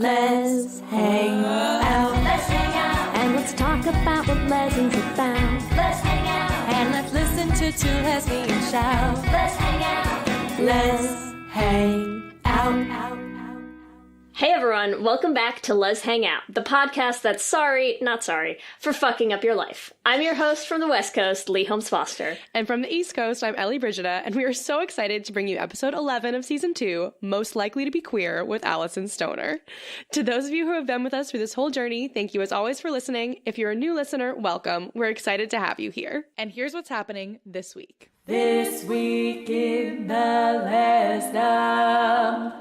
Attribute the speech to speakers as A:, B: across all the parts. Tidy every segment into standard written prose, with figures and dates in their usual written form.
A: Let's hang out.
B: Let's hang out.
A: And let's talk about what lessons have found.
B: Let's hang out.
A: And let's listen to two lesbians shout.
B: Let's hang out.
A: Let's hang out.
C: Hey everyone, welcome back to Let's Hang Out, the podcast that's not sorry, for fucking up your life. I'm your host from the West Coast, Lee Holmes Foster.
D: And from the East Coast, I'm Ellie Brigida, and we are so excited to bring you episode 11 of season 2, Most Likely to Be Queer, with Alyson Stoner. To those of you who have been with us through this whole journey, thank you as always for listening. If you're a new listener, welcome. We're excited to have you here. And here's what's happening this week.
A: This week in the Lesdom.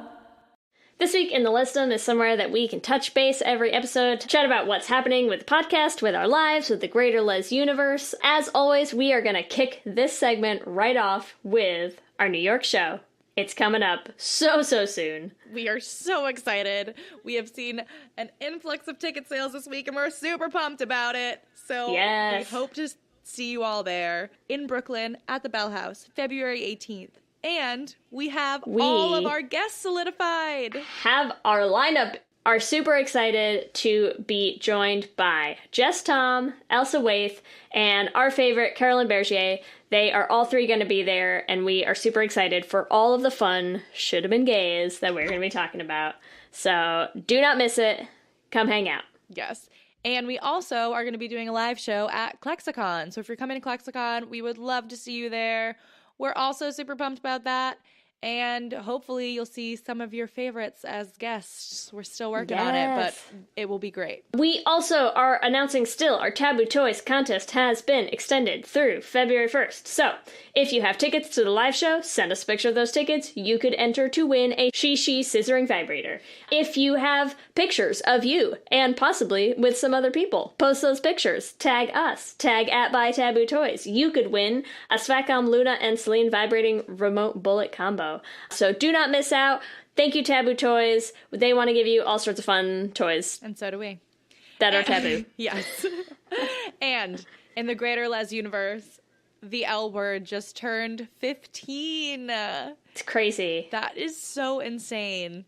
C: This week in the Lesdom is somewhere that we can touch base every episode to chat about what's happening with the podcast, with our lives, with the greater Les universe. As always, we are going to kick this segment right off with our New York show. It's coming up so soon.
D: We are so excited. We have seen an influx of ticket sales this week, and we're super pumped about it. So
C: yes.
D: We hope to see you all there in Brooklyn at the Bell House, February 18th. And we have all of our guests solidified.
C: Have our lineup. Are super excited to be joined by Jess Tom, Elsa Waith, and our favorite, Carolyn Bergier. They are all three going to be there, and we are super excited for all of the fun should have been gays that we're going to be talking about. So do not miss it. Come hang out.
D: Yes. And we also are going to be doing a live show at Klexicon. So if you're coming to Klexicon, we would love to see you there. We're also super pumped about that, and hopefully you'll see some of your favorites as guests. We're still working on it, but it will be great.
C: We also are announcing still our Taboo Toys contest has been extended through February 1st. So if you have tickets to the live show, send us a picture of those tickets. You could enter to win a She scissoring vibrator. If you have pictures of you, and possibly with some other people, post those pictures. Tag us. Tag @BuyTabooToys. You could win a Swacom Luna and Celine vibrating remote bullet combo. So do not miss out. Thank you, Taboo Toys. They want to give you all sorts of fun toys.
D: And so do we.
C: That are taboo.
D: Yes. And in the greater Les universe, the L Word just turned 15.
C: It's crazy.
D: That is so insane.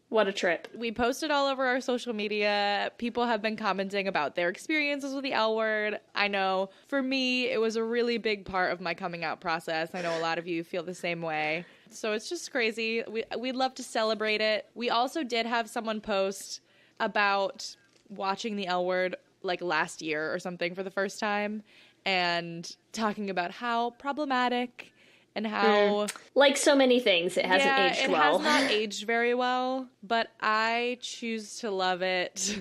C: What a trip.
D: We posted all over our social media. People have been commenting about their experiences with the L Word. I know for me, it was a really big part of my coming out process. I know a lot of you feel the same way. So it's just crazy. We'd love to celebrate it. We also did have someone post about watching the L Word like last year or something for the first time and talking about how problematic and how...
C: Like so many things, it hasn't aged well.
D: It has not aged very well, but I choose to love it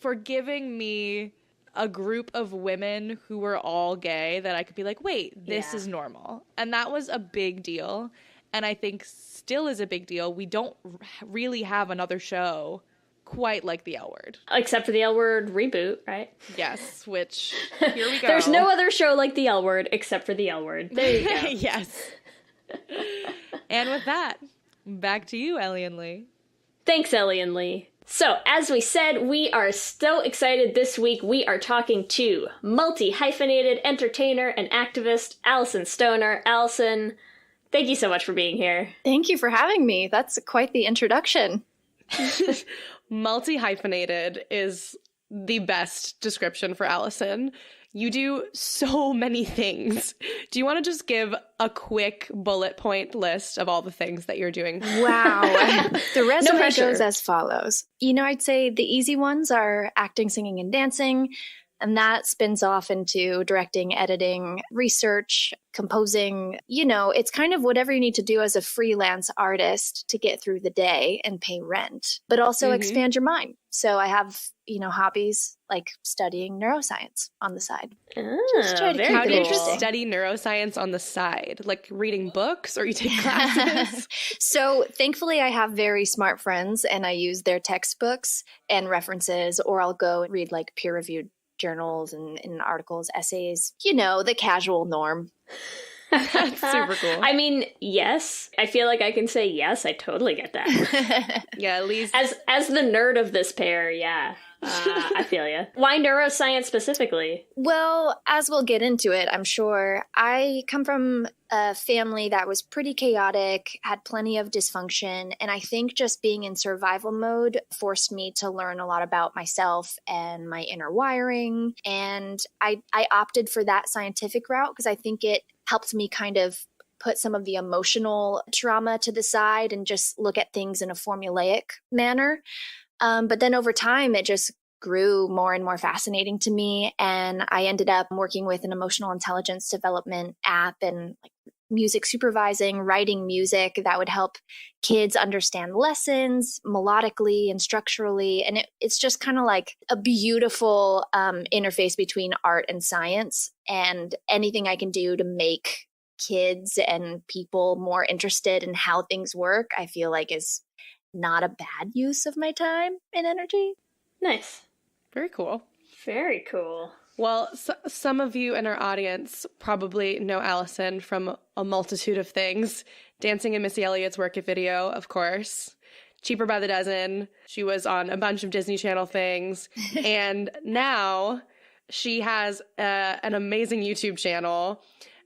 D: for giving me a group of women who were all gay that I could be like, wait, this is normal. And that was a big deal, and I think still is a big deal. We don't really have another show quite like the L Word.
C: Except for the L Word reboot, right?
D: Yes, which, here we go.
C: There's no other show like the L Word except for the L Word. There you go.
D: Yes. And with that, back to you, Ellie and Lee.
C: Thanks, Ellie and Lee. So, as we said, we are so excited this week. We are talking to multi-hyphenated entertainer and activist Alyson Stoner. Alyson, thank you so much for being here.
E: Thank you for having me. That's quite the introduction.
D: Multi-hyphenated is the best description for Alyson. You do so many things. Do you want to just give a quick bullet point list of all the things that you're doing?
E: Wow. The resume goes as follows. I'd say the easy ones are acting, singing, and dancing. And that spins off into directing, editing, research, composing. It's kind of whatever you need to do as a freelance artist to get through the day and pay rent, but also expand your mind. So I have, hobbies like studying neuroscience on the side.
D: How do you study neuroscience on the side? Like reading books, or you take classes?
E: So thankfully I have very smart friends and I use their textbooks and references, or I'll go and read like peer-reviewed journals and articles, essays, the casual norm.
F: That's super cool.
C: I mean, yes. I feel like I can say yes. I totally get that.
F: Yeah, at least
C: As the nerd of this pair, yeah. I feel you. Why neuroscience specifically?
E: Well, as we'll get into it, I'm sure, I come from a family that was pretty chaotic, had plenty of dysfunction, and I think just being in survival mode forced me to learn a lot about myself and my inner wiring. And I opted for that scientific route because I think it helped me kind of put some of the emotional trauma to the side and just look at things in a formulaic manner. But then over time, it just grew more and more fascinating to me. And I ended up working with an emotional intelligence development app and like music supervising, writing music that would help kids understand lessons melodically and structurally. And it's just kind of like a beautiful interface between art and science. And anything I can do to make kids and people more interested in how things work, I feel like is not a bad use of my time and energy.
C: Nice.
F: very cool.
C: Very cool.
F: Well, some of you in our audience probably know Alyson from a multitude of things. Dancing in Missy Elliott's Work It video, of course. Cheaper by the Dozen. She was on a bunch of Disney Channel things. And now she has an amazing YouTube channel.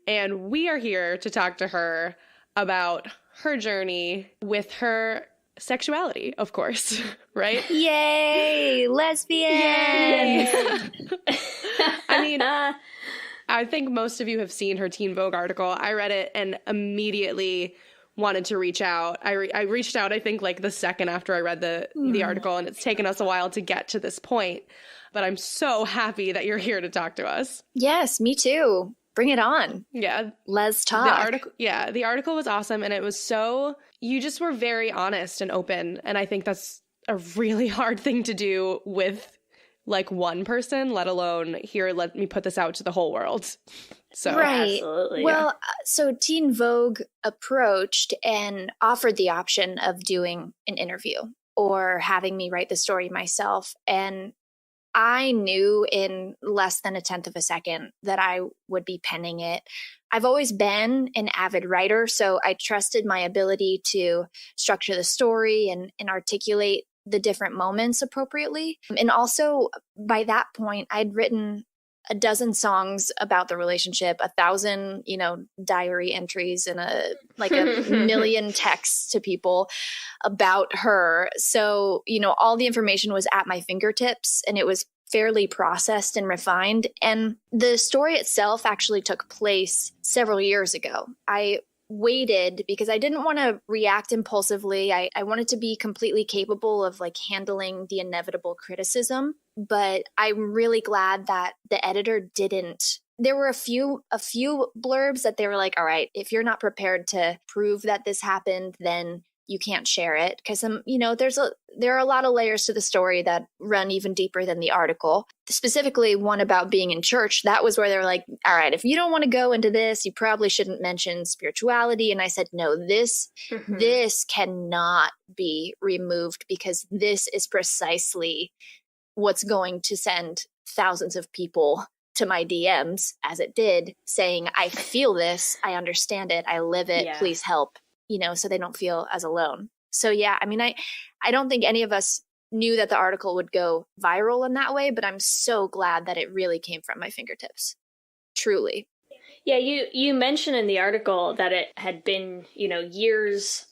F: And we are here to talk to her about her journey with her sexuality, of course, right?
E: Yay! Lesbian!
F: I mean, I think most of you have seen her Teen Vogue article. I read it and immediately wanted to reach out. I reached out, I think, like the second after I read the article, and it's taken us a while to get to this point. But I'm so happy that you're here to talk to us.
E: Yes, me too. Bring it on.
F: Yeah.
E: Let's talk.
F: The article was awesome, and it was you just were very honest and open, and I think that's a really hard thing to do with like one person, let alone here, let me put this out to the whole world. So
E: right.
C: Absolutely.
E: Well, so Teen Vogue approached and offered the option of doing an interview or having me write the story myself. And I knew in less than a tenth of a second that I would be penning it. I've always been an avid writer, so I trusted my ability to structure the story and articulate the different moments appropriately. And also, by that point, I'd written a dozen songs about the relationship, 1,000, diary entries and a million texts to people about her. So, all the information was at my fingertips, and it was fairly processed and refined. And the story itself actually took place several years ago. I waited because I didn't want to react impulsively. I wanted to be completely capable of handling the inevitable criticism. But I'm really glad that the editor didn't. There were a few blurbs that they were like, all right, if you're not prepared to prove that this happened, then you can't share it. Because there are a lot of layers to the story that run even deeper than the article. Specifically, one about being in church. That was where they were like, all right, if you don't want to go into this, you probably shouldn't mention spirituality. And I said, no, this cannot be removed because this is precisely what's going to send thousands of people to my DMs, as it did, saying, I feel this, I understand it, I live it, please help, so they don't feel as alone. So yeah, I mean, I don't think any of us knew that the article would go viral in that way, but I'm so glad that it really came from my fingertips. Truly.
C: Yeah, you mentioned in the article that it had been, years,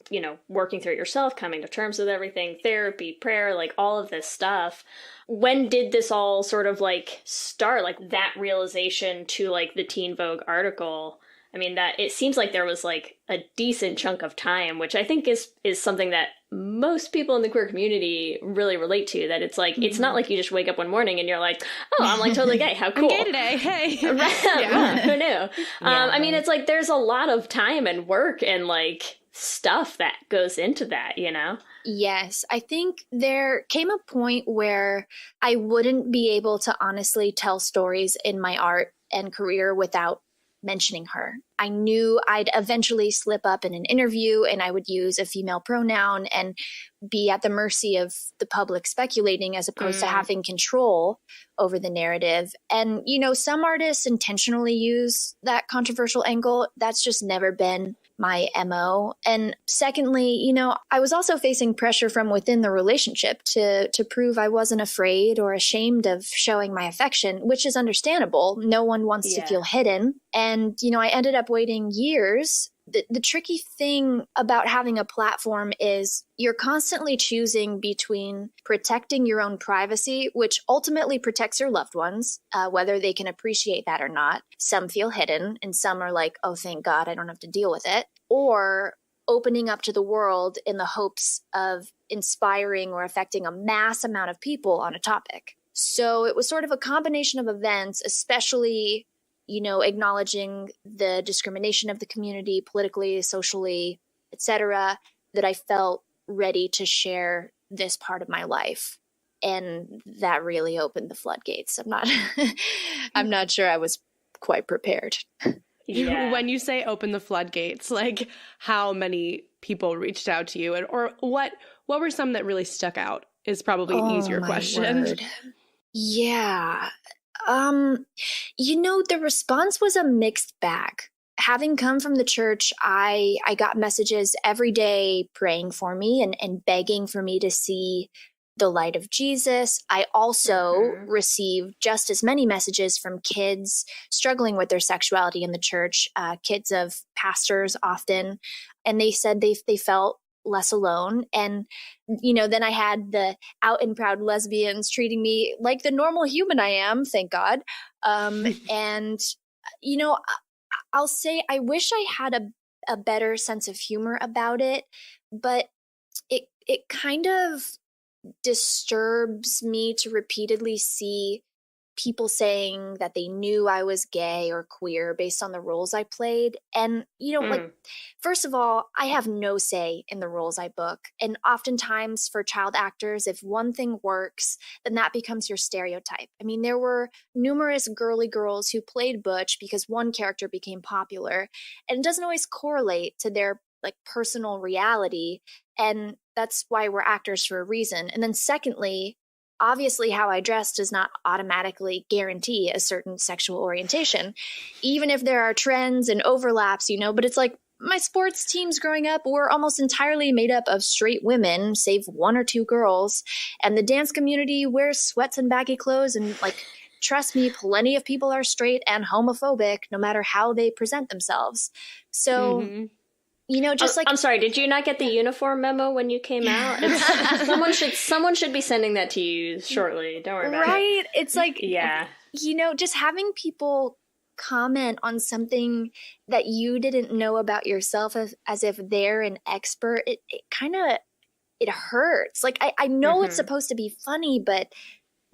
C: working through it yourself, coming to terms with everything, therapy, prayer, all of this stuff. When did this all sort of start, that realization to the Teen Vogue article? I mean, that it seems like there was a decent chunk of time, which I think is something that most people in the queer community really relate to, that it's it's not like you just wake up one morning and you're like, oh, I'm totally gay. How cool.
F: I'm gay today. Hey.
C: Right. Who knew? I mean, it's there's a lot of time and work and stuff that goes into that,
E: Yes. I think there came a point where I wouldn't be able to honestly tell stories in my art and career without mentioning her. I knew I'd eventually slip up in an interview and I would use a female pronoun and be at the mercy of the public speculating as opposed to having control over the narrative. And, some artists intentionally use that controversial angle. That's just never been my MO. And secondly, I was also facing pressure from within the relationship to prove I wasn't afraid or ashamed of showing my affection, which is understandable. No one wants to feel hidden. And, I ended up waiting years. The tricky thing about having a platform is you're constantly choosing between protecting your own privacy, which ultimately protects your loved ones, whether they can appreciate that or not. Some feel hidden and some are like, oh, thank God, I don't have to deal with it. Or opening up to the world in the hopes of inspiring or affecting a mass amount of people on a topic. So it was sort of a combination of events, especially acknowledging the discrimination of the community politically, socially, etc., that I felt ready to share this part of my life. And that really opened the floodgates. I'm not sure I was quite prepared.
C: Yeah.
F: When you say open the floodgates, like how many people reached out to you, and or what were some that really stuck out is probably an easier question.
E: Word. Yeah. The response was a mixed bag. Having come from the church, I got messages every day praying for me and begging for me to see the light of Jesus. I also received just as many messages from kids struggling with their sexuality in the church, kids of pastors often, and they said they felt less alone. And, then I had the out and proud lesbians treating me like the normal human I am, thank God. And, I'll say I wish I had a better sense of humor about it, but it kind of disturbs me to repeatedly see people saying that they knew I was gay or queer based on the roles I played. And, first of all, I have no say in the roles I book. And oftentimes for child actors, if one thing works, then that becomes your stereotype. I mean, there were numerous girly girls who played butch because one character became popular, and it doesn't always correlate to their personal reality. And that's why we're actors for a reason. And then secondly, obviously, how I dress does not automatically guarantee a certain sexual orientation, even if there are trends and overlaps, but it's like my sports teams growing up were almost entirely made up of straight women, save one or two girls. And the dance community wears sweats and baggy clothes. And trust me, plenty of people are straight and homophobic, no matter how they present themselves. So...
C: I'm sorry, did you not get the uniform memo when you came out? Someone should be sending that to you shortly. Don't worry about it.
E: Right? It's
C: yeah.
E: Just having people comment on something that you didn't know about yourself as if they're an expert, it kind of, it hurts. I know it's supposed to be funny, but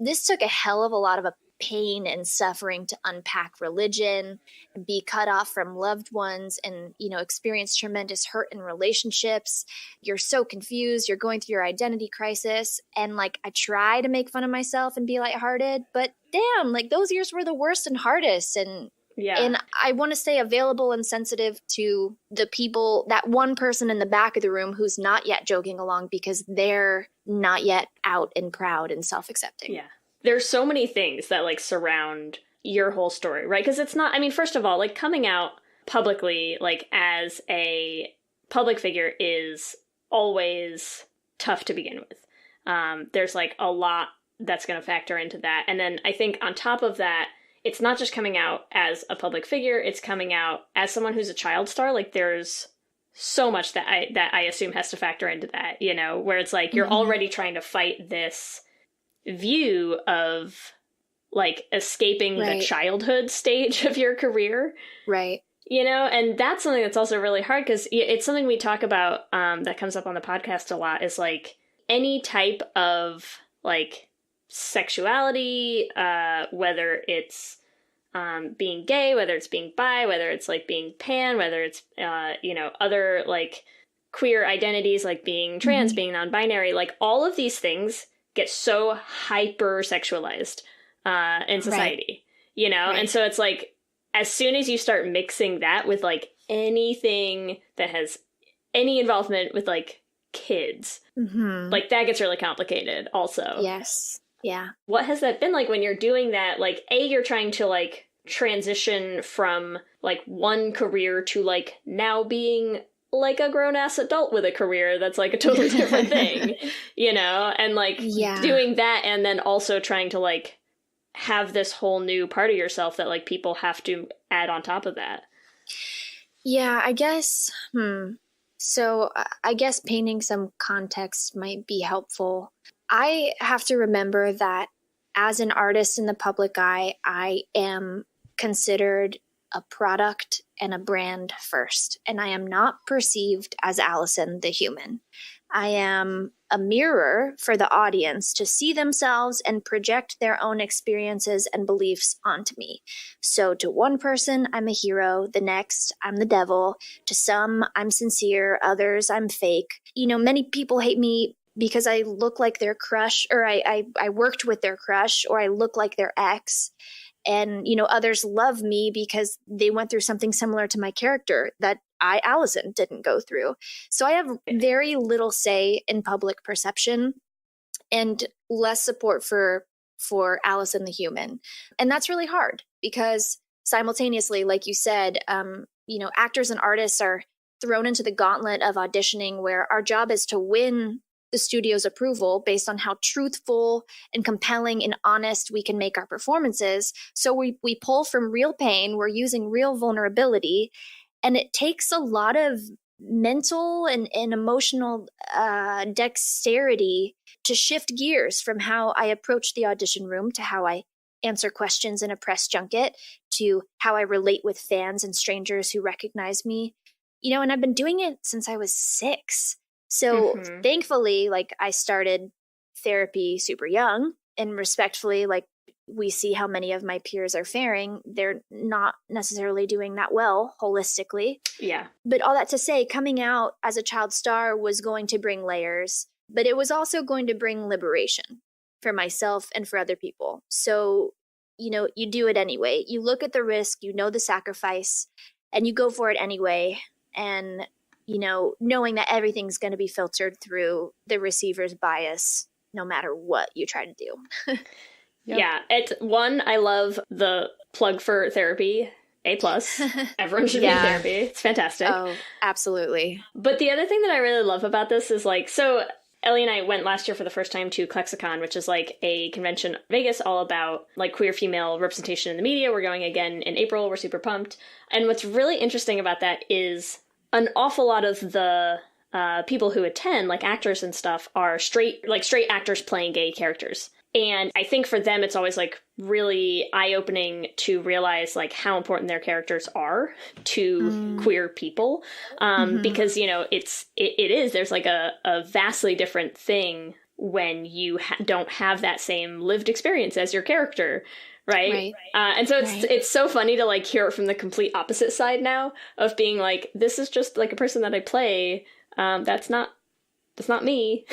E: this took a hell of a lot of pain and suffering to unpack religion, be cut off from loved ones, and experience tremendous hurt in relationships. You're so confused, you're going through your identity crisis, and I try to make fun of myself and be lighthearted, but damn, those years were the worst and hardest. And I want to stay available and sensitive to the people, that one person in the back of the room who's not yet joking along because they're not yet out and proud and self-accepting.
C: Yeah. There's so many things that surround your whole story, right? Because it's not, first of all, coming out publicly, as a public figure is always tough to begin with. There's a lot that's going to factor into that. And then I think on top of that, it's not just coming out as a public figure, it's coming out as someone who's a child star. There's so much that I assume has to factor into that, where it's you're already trying to fight this view of escaping the childhood stage of your career.
E: Right.
C: And that's something that's also really hard because it's something we talk about that comes up on the podcast a lot is any type of sexuality, whether it's being gay, whether it's being bi, whether it's being pan, whether it's, other queer identities being trans, being non-binary, all of these things get so hyper sexualized in society, right. And so it's as soon as you start mixing that with like anything that has any involvement with like kids, like that gets really complicated also.
E: Yes. Yeah.
C: What has that been like when you're doing that? Like, you're trying to like transition from like one career to like now being like a grown-ass adult with a career that's like a totally different thing, you know? And like doing that and then also trying to like have this whole new part of yourself that like people have to add on top of that.
E: Yeah, I guess, So I guess painting some context might be helpful. I have to remember that as an artist in the public eye, I am considered a product and a brand first, and I am not perceived as Alyson the human. I am a mirror for the audience to see themselves and project their own experiences and beliefs onto me. So to one person, I'm a hero. The next, I'm the devil. To some, I'm sincere. Others, I'm fake. You know, many people hate me because I look like their crush, or I worked with their crush, or I look like their ex. And, you know, others love me because they went through something similar to my character that I, Alyson, didn't go through. So I have very little say in public perception and less support for Alyson the human. And that's really hard because simultaneously, like you said, you know, actors and artists are thrown into the gauntlet of auditioning where our job is to win the studio's approval based on how truthful and compelling and honest we can make our performances. So we pull from real pain, we're using real vulnerability, and it takes a lot of mental and emotional dexterity to shift gears from how I approach the audition room to how I answer questions in a press junket to how I relate with fans and strangers who recognize me. You know, and I've been doing it since I was 6. So thankfully, like, I started therapy super young, and respectfully, like, we see how many of my peers are faring. They're not necessarily doing that well holistically.
C: Yeah.
E: But all that to say, coming out as a child star was going to bring layers, but it was also going to bring liberation for myself and for other people. So, you know, you do it anyway. You look at the risk, you know the sacrifice, and you go for it anyway. And you know, knowing that everything's going to be filtered through the receiver's bias, no matter what you try to do.
C: Yeah. It's one, I love the plug for therapy. A+. Everyone should be in therapy. It's fantastic.
E: Oh, absolutely.
C: But the other thing that I really love about this is like, so Ellie and I went last year for the first time to Klexicon, which is like a convention in Vegas all about like queer female representation in the media. We're going again in April. We're super pumped. And what's really interesting about that is an awful lot of the people who attend, like actors and stuff, are straight actors playing gay characters. And I think for them, it's always like really eye-opening to realize like how important their characters are to queer people. Because, you know, it is, there's like a vastly different thing when you don't have that same lived experience as your character. Right. And so it's so funny to like hear it from the complete opposite side now of being like, this is just like a person that I play. That's not me.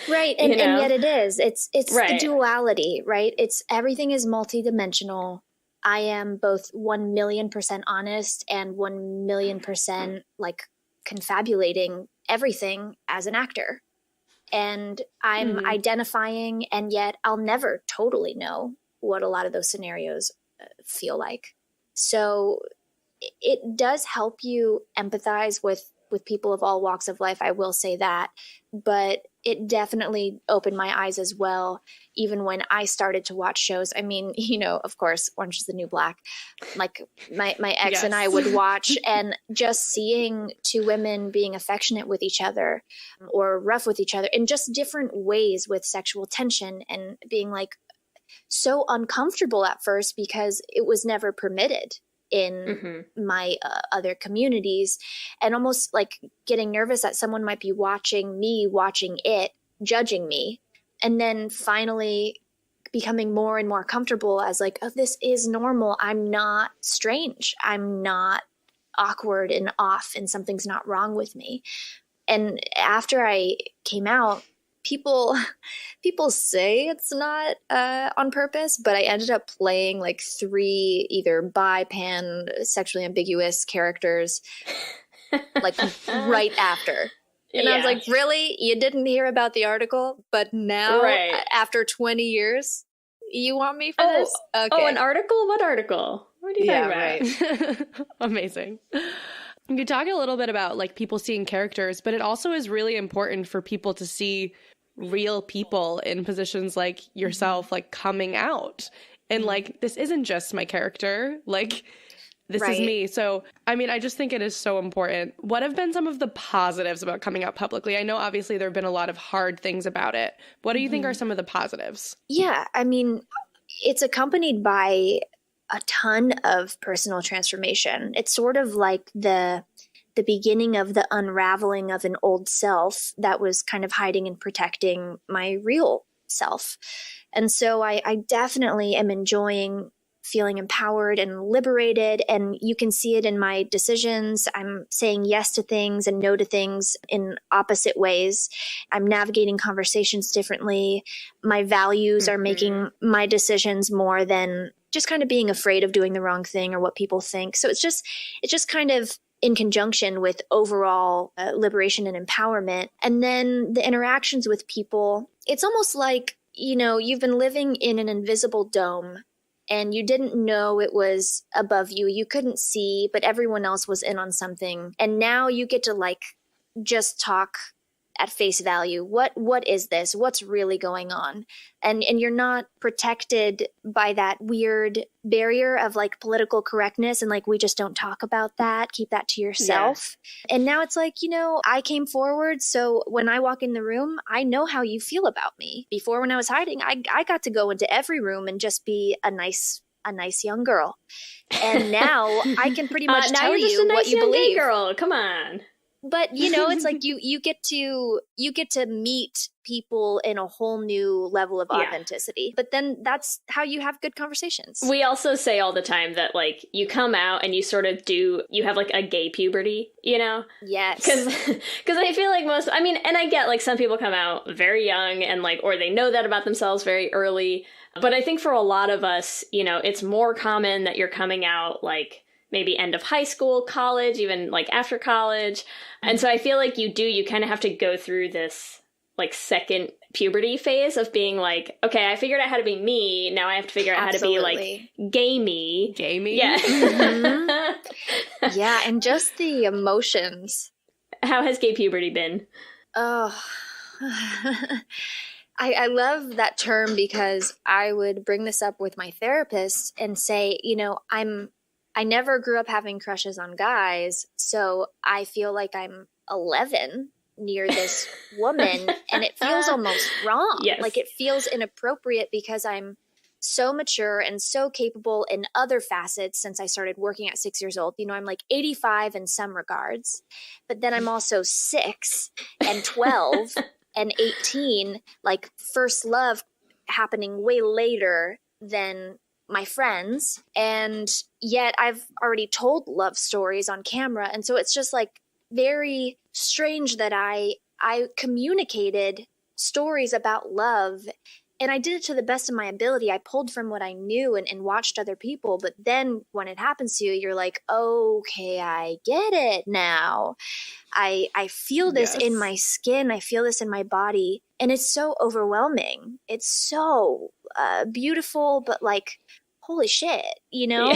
E: Right. And yet it is. It's the duality, right? It's everything is multidimensional. I am both 1,000,000% honest and 1,000,000% like confabulating everything as an actor. And I'm identifying, and yet I'll never totally know what a lot of those scenarios feel like. So it does help you empathize with people of all walks of life. I will say that, but it definitely opened my eyes as well. Even when I started to watch shows, I mean, you know, of course, Orange is the New Black, like my ex and I would watch, and just seeing two women being affectionate with each other or rough with each other in just different ways with sexual tension, and being like, so uncomfortable at first because it was never permitted in my other communities, and almost like getting nervous that someone might be watching it, judging me, and then finally becoming more and more comfortable as like, oh, this is normal. I'm not strange. I'm not awkward and off, and something's not wrong with me. And after I came out, people say it's not on purpose, but I ended up playing like 3 either bi, pan, sexually ambiguous characters like right after. And I was like, really? You didn't hear about the article, but now after 20 years, you want me for this? Okay.
C: Oh, an article? What article? What are you talking about?
F: Right. Amazing. You talk a little bit about like people seeing characters, but it also is really important for people to see real people in positions like yourself, like coming out. And like, this isn't just my character. Like, this is me. So, I mean, I just think it is so important. What have been some of the positives about coming out publicly? I know obviously there have been a lot of hard things about it. What do you think are some of the positives?
E: Yeah, I mean, it's accompanied by a ton of personal transformation. It's sort of like the beginning of the unraveling of an old self that was kind of hiding and protecting my real self. And so I definitely am enjoying feeling empowered and liberated, and you can see it in my decisions. I'm saying yes to things and no to things in opposite ways. I'm navigating conversations differently. My values are making my decisions more than just kind of being afraid of doing the wrong thing or what people think. So it's just kind of in conjunction with overall liberation and empowerment. And then the interactions with people, it's almost like, you know, you've been living in an invisible dome and you didn't know it was above you. You couldn't see, but everyone else was in on something. And now you get to like just talk at face value. What is this? What's really going on? And you're not protected by that weird barrier of like political correctness and like, we just don't talk about that. Keep that to yourself. Yeah. And now it's like, you know, I came forward. So when I walk in the room, I know how you feel about me. Before, when I was hiding, I got to go into every room and just be a nice young girl. And now I can pretty much tell you what you believe.
C: Girl, come on.
E: But, you know, it's like you get to meet people in a whole new level of authenticity. But then that's how you have good conversations.
C: We also say all the time that, like, you come out and you sort of you have, like, a gay puberty, you know?
E: Yes.
C: Because I feel like and I get, like, some people come out very young and, like, or they know that about themselves very early. But I think for a lot of us, you know, it's more common that you're coming out, like, maybe end of high school, college, even like after college. And so I feel like you kind of have to go through this like second puberty phase of being like, okay, I figured out how to be me. Now I have to figure out how to be like gay me.
F: Gay me?
C: Yeah.
E: Mm-hmm. Yeah. And just the emotions.
C: How has gay puberty been?
E: Oh, I love that term because I would bring this up with my therapist and say, you know, I never grew up having crushes on guys, so I feel like I'm 11 near this woman, and it feels almost wrong.
C: Yes.
E: Like, it feels inappropriate because I'm so mature and so capable in other facets since I started working at 6 years old. You know, I'm like 85 in some regards, but then I'm also 6 and 12 and 18, like first love happening way later than my friends, and yet I've already told love stories on camera. And so it's just like very strange that I communicated stories about love, and I did it to the best of my ability. I pulled from what I knew and watched other people. But then when it happens to you, you're like, okay, I get it now. I feel this in my skin. I feel this in my body. And it's so overwhelming. It's so beautiful, but like, holy shit, you know?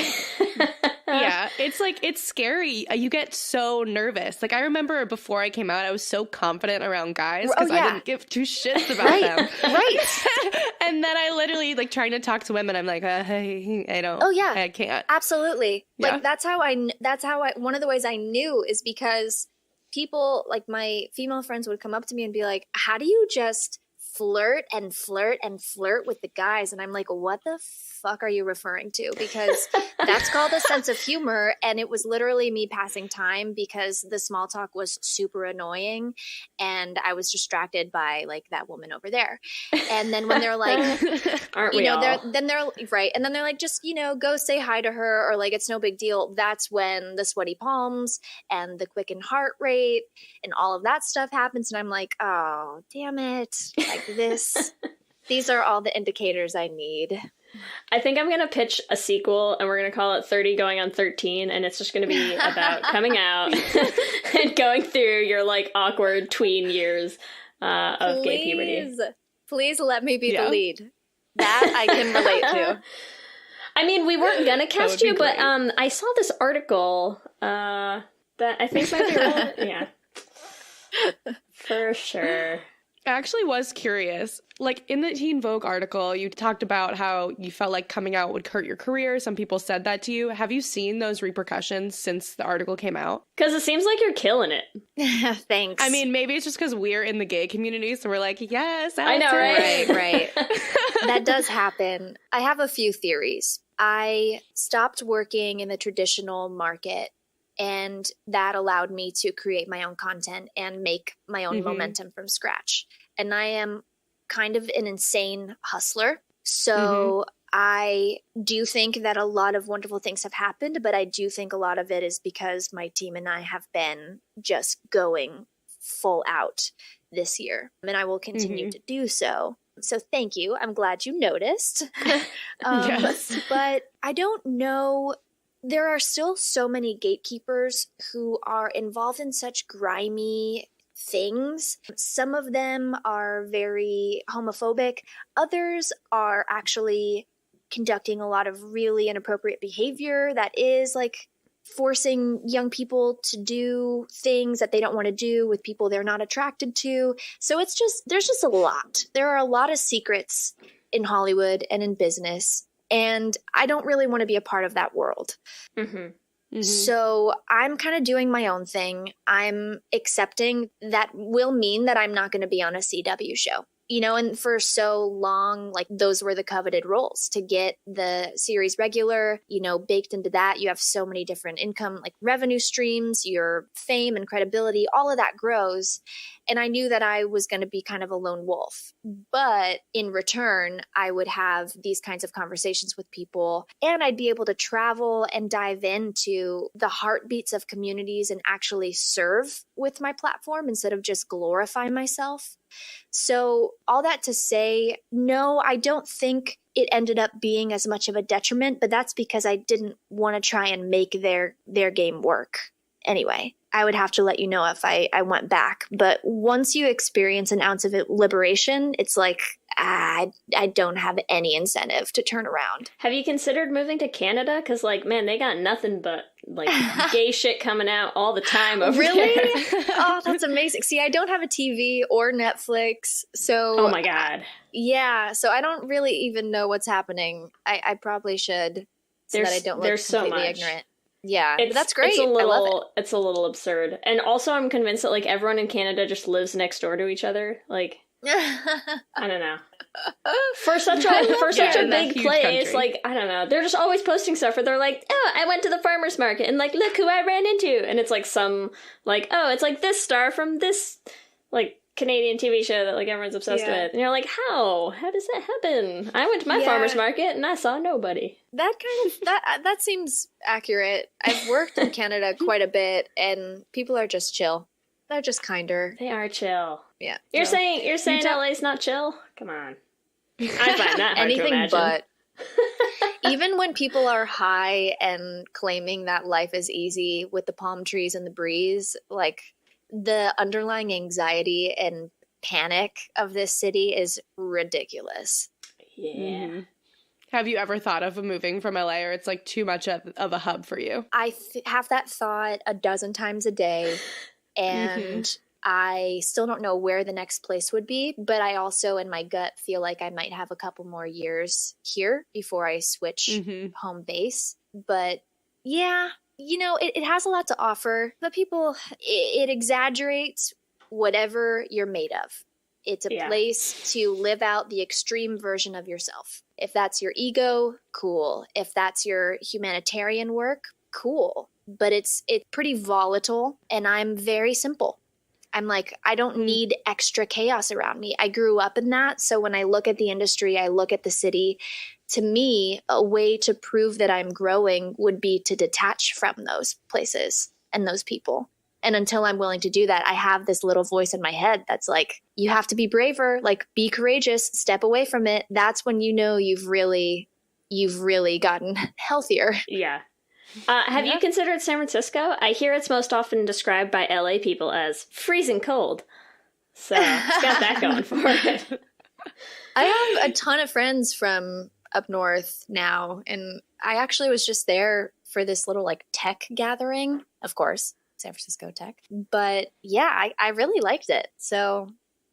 F: Yeah, it's like, it's scary. You get so nervous. Like, I remember before I came out, I was so confident around guys because I didn't give two shits about them.
E: Right.
F: And then I literally, like, trying to talk to women, I'm like, hey, I don't.
E: Oh, yeah.
F: I can't.
E: Absolutely.
F: Yeah.
E: Like, that's how I, one of the ways I knew is because people, like my female friends would come up to me and be like, how do you just flirt and flirt and flirt with the guys. And I'm like, what the fuck are you referring to? Because that's called a sense of humor. And it was literally me passing time because the small talk was super annoying. And I was distracted by like that woman over there. And then when they're like,
C: Aren't
E: you
C: we
E: know,
C: all?
E: they're right. And then they're like, just, you know, go say hi to her or like, it's no big deal. That's when the sweaty palms and the quickened heart rate and all of that stuff happens. And I'm like, oh, damn it. Like these are all the indicators I need.
C: I think I'm going to pitch a sequel and we're going to call it 30 going on 13. And it's just going to be about coming out and going through your like awkward tween years of gay puberty.
E: Please let me be the lead. That I can relate to.
C: I mean, we weren't going to cast you, but I saw this article that I think might be relevant. Yeah. For sure.
F: I actually was curious. Like in the Teen Vogue article, you talked about how you felt like coming out would hurt your career. Some people said that to you. Have you seen those repercussions since the article came out?
C: Because it seems like you're killing it.
E: Thanks.
F: I mean, maybe it's just because we're in the gay community, so we're like, yes,
C: I know, right?
E: Right. That does happen. I have a few theories. I stopped working in the traditional market, and that allowed me to create my own content and make my own momentum from scratch. And I am kind of an insane hustler. So I do think that a lot of wonderful things have happened, but I do think a lot of it is because my team and I have been just going full out this year. And I will continue to do so. So thank you. I'm glad you noticed.
F: Yes.
E: But I don't know. There are still so many gatekeepers who are involved in such grimy things. Some of them are very homophobic. Others are actually conducting a lot of really inappropriate behavior that is like forcing young people to do things that they don't want to do with people they're not attracted to. So there's just a lot. There are a lot of secrets in Hollywood and in business. And I don't really want to be a part of that world. So I'm kind of doing my own thing. I'm accepting that will mean that I'm not going to be on a CW show. You know, and for so long, like those were the coveted roles to get the series regular, you know, baked into that. You have so many different income, like revenue streams, your fame and credibility, all of that grows. And I knew that I was going to be kind of a lone wolf. But in return, I would have these kinds of conversations with people and I'd be able to travel and dive into the heartbeats of communities and actually serve with my platform instead of just glorify myself. So all that to say, no, I don't think it ended up being as much of a detriment, but that's because I didn't want to try and make their game work. Anyway, I would have to let you know if I went back. But once you experience an ounce of liberation, it's like, I don't have any incentive to turn around.
C: Have you considered moving to Canada? Because, like, man, they got nothing but, like, gay shit coming out all the time over there.
E: Really? Oh, that's amazing. See, I don't have a TV or Netflix, so...
C: Oh, my God.
E: Yeah, so I don't really even know what's happening. I probably should, so that I don't look completely ignorant. Yeah, but that's great. I love it.
C: It's a little absurd. And also, I'm convinced that, like, everyone in Canada just lives next door to each other. Like... I don't know. For such a big place,
F: country.
C: like, I don't know. They're just always posting stuff where they're like, oh, I went to the farmer's market and, like, look who I ran into. And it's like some, like, oh, it's like this star from this, like, Canadian TV show that, like, everyone's obsessed with. And you're like, how? How does that happen? I went to my farmer's market and I saw nobody.
E: That seems accurate. I've worked in Canada quite a bit and people are just chill. They're just kinder.
C: They are chill.
E: Yeah.
C: You're saying LA's not chill? Come on. I find that hard
E: anything
C: to imagine.
E: But. Even when people are high and claiming that life is easy with the palm trees and the breeze, like the underlying anxiety and panic of this city is ridiculous.
C: Yeah.
F: Have you ever thought of moving from LA, or it's like too much of a hub for you?
E: I have that thought a dozen times a day. And I still don't know where the next place would be, but I also in my gut feel like I might have a couple more years here before I switch home base. But yeah, you know, it has a lot to offer, but it exaggerates whatever you're made of. It's a
C: Yeah.
E: place to live out the extreme version of yourself. If that's your ego, cool. If that's your humanitarian work, cool. But it's pretty volatile, and I'm very simple. I'm like, I don't need extra chaos around me. I grew up in that. So when I look at the industry, I look at the city, to me, a way to prove that I'm growing would be to detach from those places and those people. And until I'm willing to do that, I have this little voice in my head that's like, you have to be braver, like be courageous, step away from it. That's when you know you've really gotten healthier.
C: Yeah. Have you considered San Francisco? I hear it's most often described by LA people as freezing cold. So it's got that going for it.
E: I have a ton of friends from up north now, and I actually was just there for this little like tech gathering, of course, San Francisco Tech. But yeah, I really liked it. So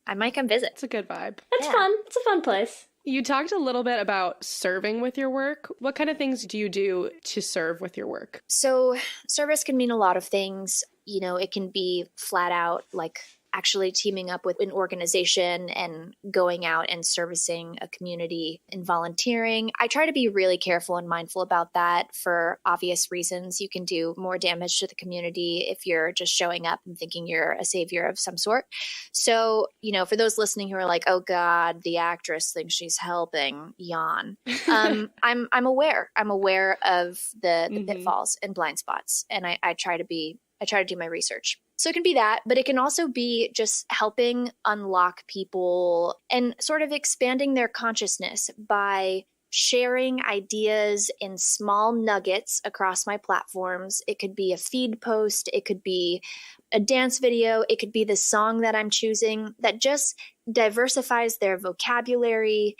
E: I might come visit.
F: It's a good vibe.
C: It's fun. It's a fun place.
F: You talked a little bit about serving with your work. What kind of things do you do to serve with your work?
E: So service can mean a lot of things. You know, it can be flat out like actually teaming up with an organization and going out and servicing a community and volunteering. I try to be really careful and mindful about that for obvious reasons. You can do more damage to the community if you're just showing up and thinking you're a savior of some sort. So, you know, for those listening who are like, oh God, the actress thinks she's helping, yawn. I'm aware. I'm aware of the pitfalls and blind spots. And I try to do my research. So it can be that, but it can also be just helping unlock people and sort of expanding their consciousness by sharing ideas in small nuggets across my platforms. It could be a feed post. It could be a dance video. It could be the song that I'm choosing that just diversifies their vocabulary,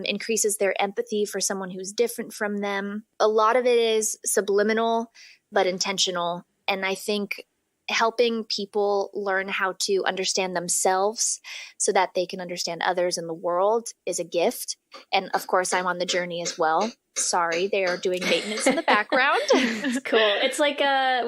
E: increases their empathy for someone who's different from them. A lot of it is subliminal, but intentional. And I think helping people learn how to understand themselves so that they can understand others in the world is a gift. And of course, I'm on the journey as well. Sorry, they are doing maintenance in the background.
C: It's cool. It's like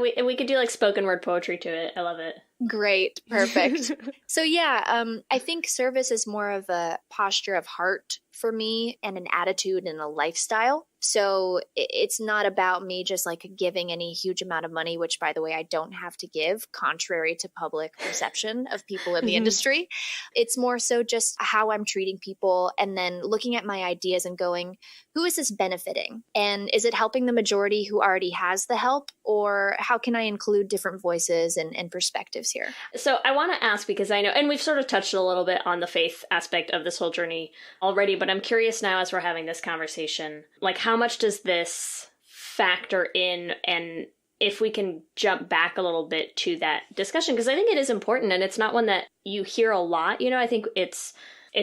C: we could do like spoken word poetry to it. I love it.
E: Great. Perfect. So yeah, I think service is more of a posture of heart for me and an attitude and a lifestyle. So it's not about me just like giving any huge amount of money, which by the way, I don't have to give, contrary to public perception of people in the industry. It's more so just how I'm treating people and then looking at my ideas and going, who is this benefiting? And is it helping the majority who already has the help? Or how can I include different voices and perspectives here?
C: So I want to ask, because I know, and we've sort of touched a little bit on the faith aspect of this whole journey already, but I'm curious now as we're having this conversation, like how much does this factor in, and if we can jump back a little bit to that discussion, because I think it is important and it's not one that you hear a lot. You know, I think it's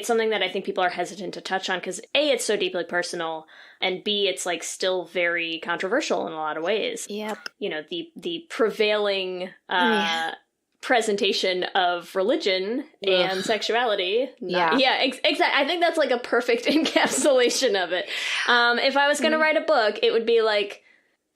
C: something that I think people are hesitant to touch on because A, it's so deeply personal, and B, it's like still very controversial in a lot of ways.
E: Yep.
C: You know, the prevailing presentation of religion and sexuality. Exactly. I think that's like a perfect encapsulation of it. If I was going to write a book, it would be like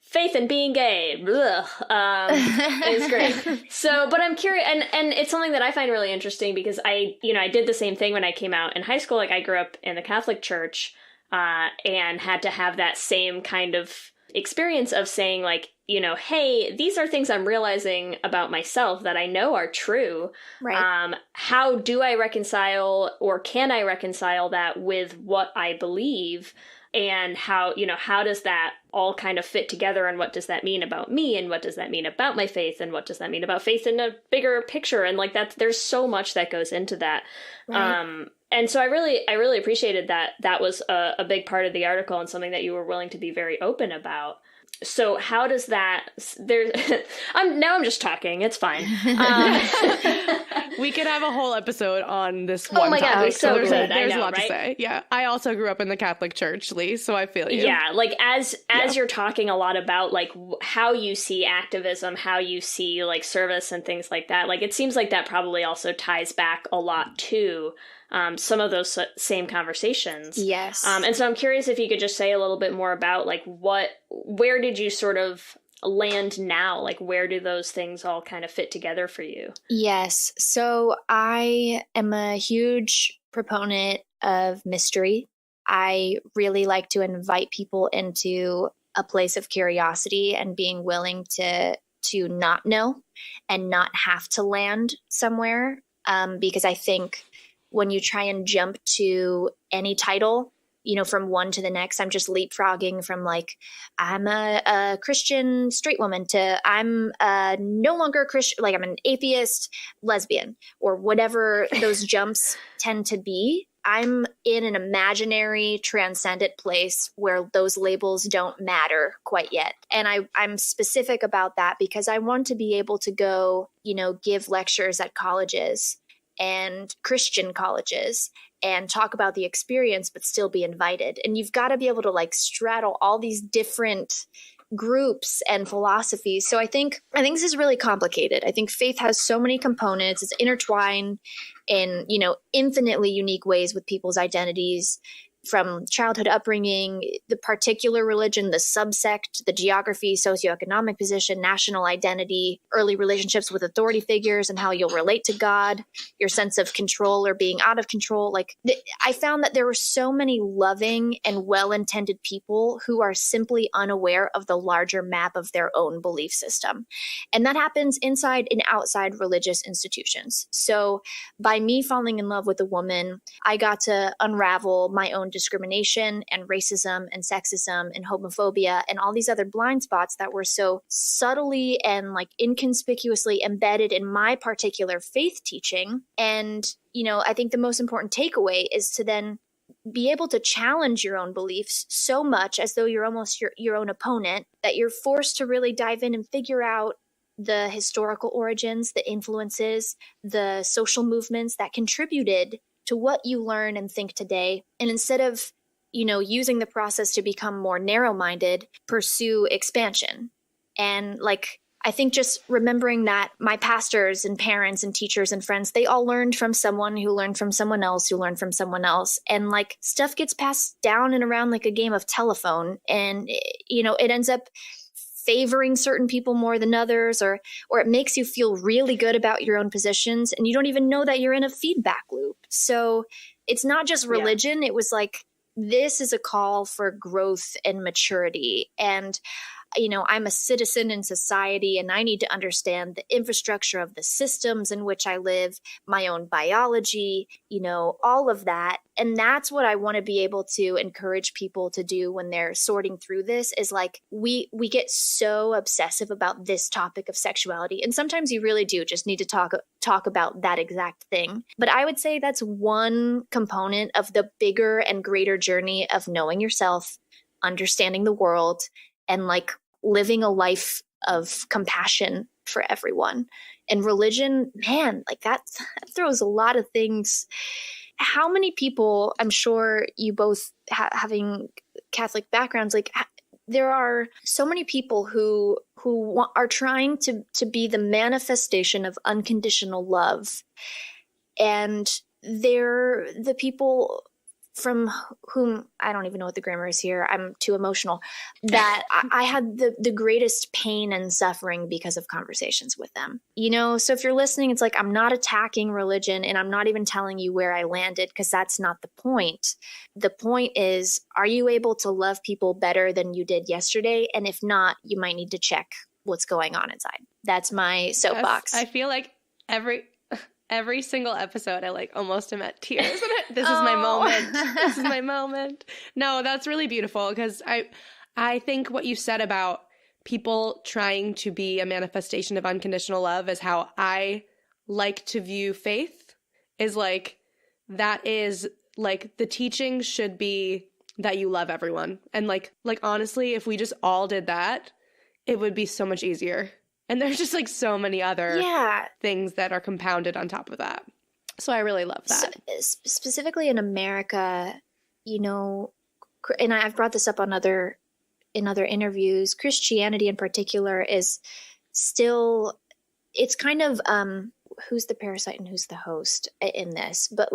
C: faith in being gay. It's great. So, but I'm curious, and it's something that I find really interesting because I did the same thing when I came out in high school. Like I grew up in the Catholic Church, and had to have that same kind of experience of saying like, you know, hey, these are things I'm realizing about myself that I know are true.
E: Right.
C: How do I reconcile, or can I reconcile that with what I believe? And how does that all kind of fit together, and what does that mean about me, and what does that mean about my faith, and what does that mean about faith in a bigger picture? And like there's so much that goes into that. Right. And so I really appreciated that was a big part of the article and something that you were willing to be very open about. So how does that, I'm just talking. It's fine.
F: We could have a whole episode on this
C: Oh
F: one
C: my God,
F: topic.
C: so
F: there's
C: good.
F: there's
C: I know,
F: a lot to
C: right?
F: say. Yeah. I also grew up in the Catholic Church, Lee, so I feel you.
C: Yeah, like as you're talking a lot about like how you see activism, how you see like service and things like that, like it seems like that probably also ties back a lot to some of those same conversations.
E: Yes.
C: And so I'm curious if you could just say a little bit more about like where did you sort of land now? Like, where do those things all kind of fit together for you?
E: Yes. So I am a huge proponent of mystery. I really like to invite people into a place of curiosity and being willing to not know and not have to land somewhere. Because I think when you try and jump to any title, from one to the next, I'm just leapfrogging from like, I'm a Christian straight woman to I'm no longer a Christian, like I'm an atheist lesbian, or whatever those jumps tend to be. I'm in an imaginary transcendent place where those labels don't matter quite yet. And I'm specific about that because I want to be able to go, give lectures at colleges and Christian colleges and talk about the experience, but still be invited. And you've got to be able to like straddle all these different groups and philosophies. So I think this is really complicated. I think faith has so many components. It's intertwined in, infinitely unique ways with people's identities, from childhood upbringing, the particular religion, the subsect, the geography, socioeconomic position, national identity, early relationships with authority figures and how you'll relate to God, your sense of control or being out of control. I found that there were so many loving and well-intended people who are simply unaware of the larger map of their own belief system. And that happens inside and outside religious institutions. So by me falling in love with a woman, I got to unravel my own discrimination and racism and sexism and homophobia and all these other blind spots that were so subtly and like inconspicuously embedded in my particular faith teaching. And, I think the most important takeaway is to then be able to challenge your own beliefs so much as though you're almost your own opponent, that you're forced to really dive in and figure out the historical origins, the influences, the social movements that contributed to what you learn and think today. And instead of, using the process to become more narrow-minded, pursue expansion. And I think just remembering that my pastors and parents and teachers and friends, they all learned from someone who learned from someone else who learned from someone else. And stuff gets passed down and around like a game of telephone. And, it ends up favoring certain people more than others, or it makes you feel really good about your own positions. And you don't even know that you're in a feedback loop. So it's not just religion. Yeah. It was like, this is a call for growth and maturity. And I'm a citizen in society, and I need to understand the infrastructure of the systems in which I live, my own biology, all of that. And that's what I want to be able to encourage people to do when they're sorting through this, is we get so obsessive about this topic of sexuality. And sometimes you really do just need to talk about that exact thing. But I would say that's one component of the bigger and greater journey of knowing yourself, understanding the world, and living a life of compassion for everyone. And religion, man, that throws a lot of things. How many people, I'm sure you both having Catholic backgrounds, there are so many people who are trying to be the manifestation of unconditional love. And they're the people from whom, I don't even know what the grammar is here, I'm too emotional, that I had the greatest pain and suffering because of conversations with them. So if you're listening, it's I'm not attacking religion, and I'm not even telling you where I landed, because that's not the point. The point is, are you able to love people better than you did yesterday? And if not, you might need to check what's going on inside. That's my soapbox.
F: Yes, I feel like every single episode, I almost am at tears. This is my moment. This is my moment. No, that's really beautiful, because I think what you said about people trying to be a manifestation of unconditional love is how I like to view faith, is that is the teaching should be that you love everyone. And honestly, if we just all did that, it would be so much easier. And there's just so many other things that are compounded on top of that. So I really love that.
E: So, specifically in America, and I've brought this up in other interviews, Christianity in particular is still, it's kind of who's the parasite and who's the host in this. But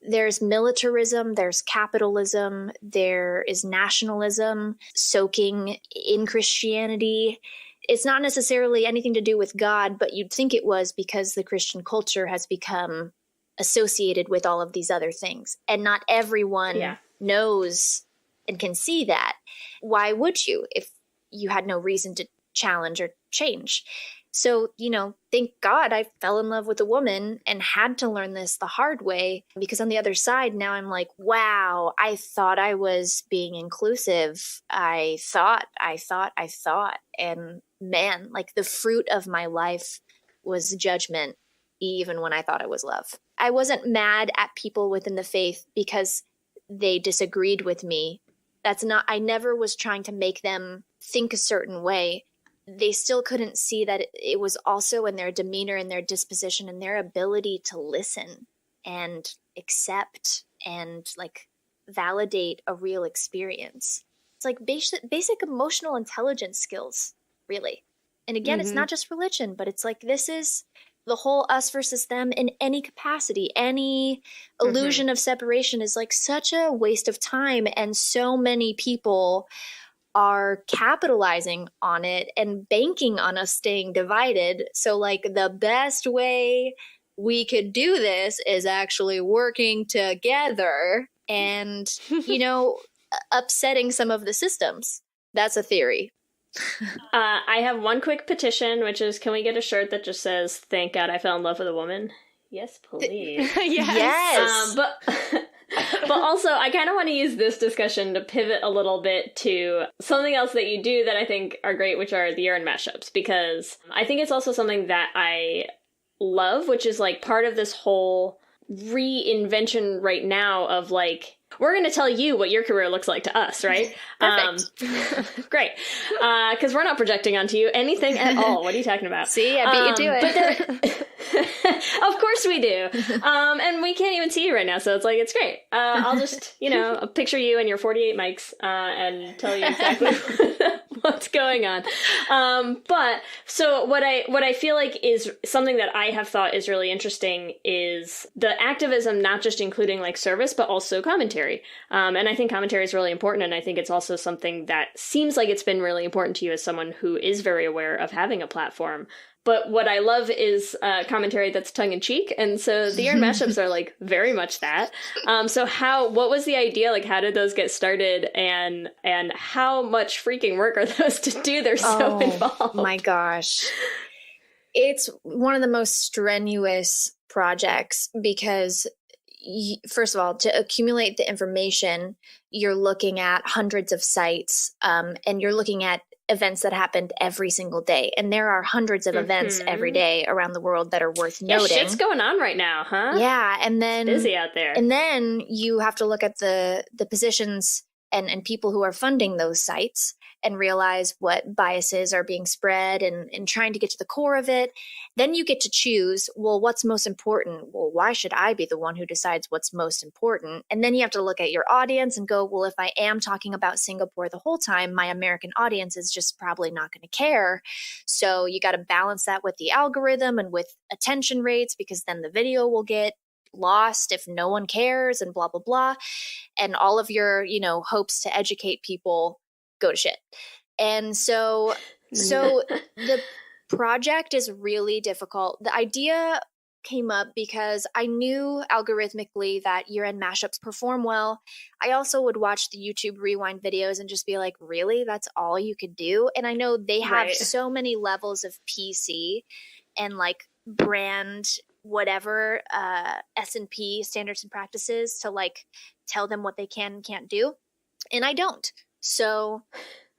E: There's militarism, there's capitalism, there is nationalism soaking in Christianity. It's not necessarily anything to do with God, but you'd think it was because the Christian culture has become associated with all of these other things. And not everyone knows and can see that. Why would you if you had no reason to challenge or change? So, thank God I fell in love with a woman and had to learn this the hard way, because on the other side, now I'm like, wow, I thought I was being inclusive. I thought. And man, like the fruit of my life was judgment, even when I thought it was love. I wasn't mad at people within the faith because they disagreed with me. I never was trying to make them think a certain way. They still couldn't see that it was also in their demeanor and their disposition and their ability to listen and accept and like validate a real experience. It's like basic emotional intelligence skills, really. And again, it's not just religion, but it's like this is the whole us versus them in any capacity. Any illusion of separation is like such a waste of time, and so many people are capitalizing on it and banking on us staying divided. So like the best way we could do this is actually working together and, upsetting some of the systems. That's a theory.
C: I have one quick petition, which is, can we get a shirt that just says, "Thank God I fell in love with a woman"? Yes, please.
E: Yes.
C: But also, I kind of want to use this discussion to pivot a little bit to something else that you do that I think are great, which are the year-end mashups, because I think it's also something that I love, which is like part of this whole reinvention right now of like, we're going to tell you what your career looks like to us, right?
E: Perfect.
C: Great. Because we're not projecting onto you anything at all. What are you talking about?
E: See, I beat you to it.
C: Of course we do. And we can't even see you right now, so it's like, it's great. I'll just, I'll picture you and your 48 mics and tell you exactly what's going on. But so what I feel like is something that I have thought is really interesting is the activism, not just including like service, but also commentary. And I think commentary is really important. And I think it's also something that seems like it's been really important to you as someone who is very aware of having a platform. But what I love is commentary that's tongue-in-cheek, and so the year-end mashups are like very much that. So what was the idea? Like, how did those get started, and how much freaking work are those to do? They're so involved.
E: My gosh. It's one of the most strenuous projects because, first of all, to accumulate the information, you're looking at hundreds of sites, and you're looking at events that happened every single day. And there are hundreds of events every day around the world that are worth noting.
C: Shit's going on right now, huh?
E: Yeah. And then
C: it's busy out there.
E: And then you have to look at the positions and people who are funding those sites and realize what biases are being spread and trying to get to the core of it. Then you get to choose, well, what's most important? Well, why should I be the one who decides what's most important? And then you have to look at your audience and go, well, if I am talking about Singapore the whole time, my American audience is just probably not going to care. So you got to balance that with the algorithm and with attention rates, because then the video will get lost if no one cares and blah, blah, blah. And all of your, hopes to educate people go to shit. And so the project is really difficult. The idea came up because I knew algorithmically that year-end mashups perform well. I also would watch the YouTube rewind videos and just be like, really? That's all you could do? And I know they have so many levels of PC and like brand whatever S&P, standards and practices, to like tell them what they can and can't do. And I don't. So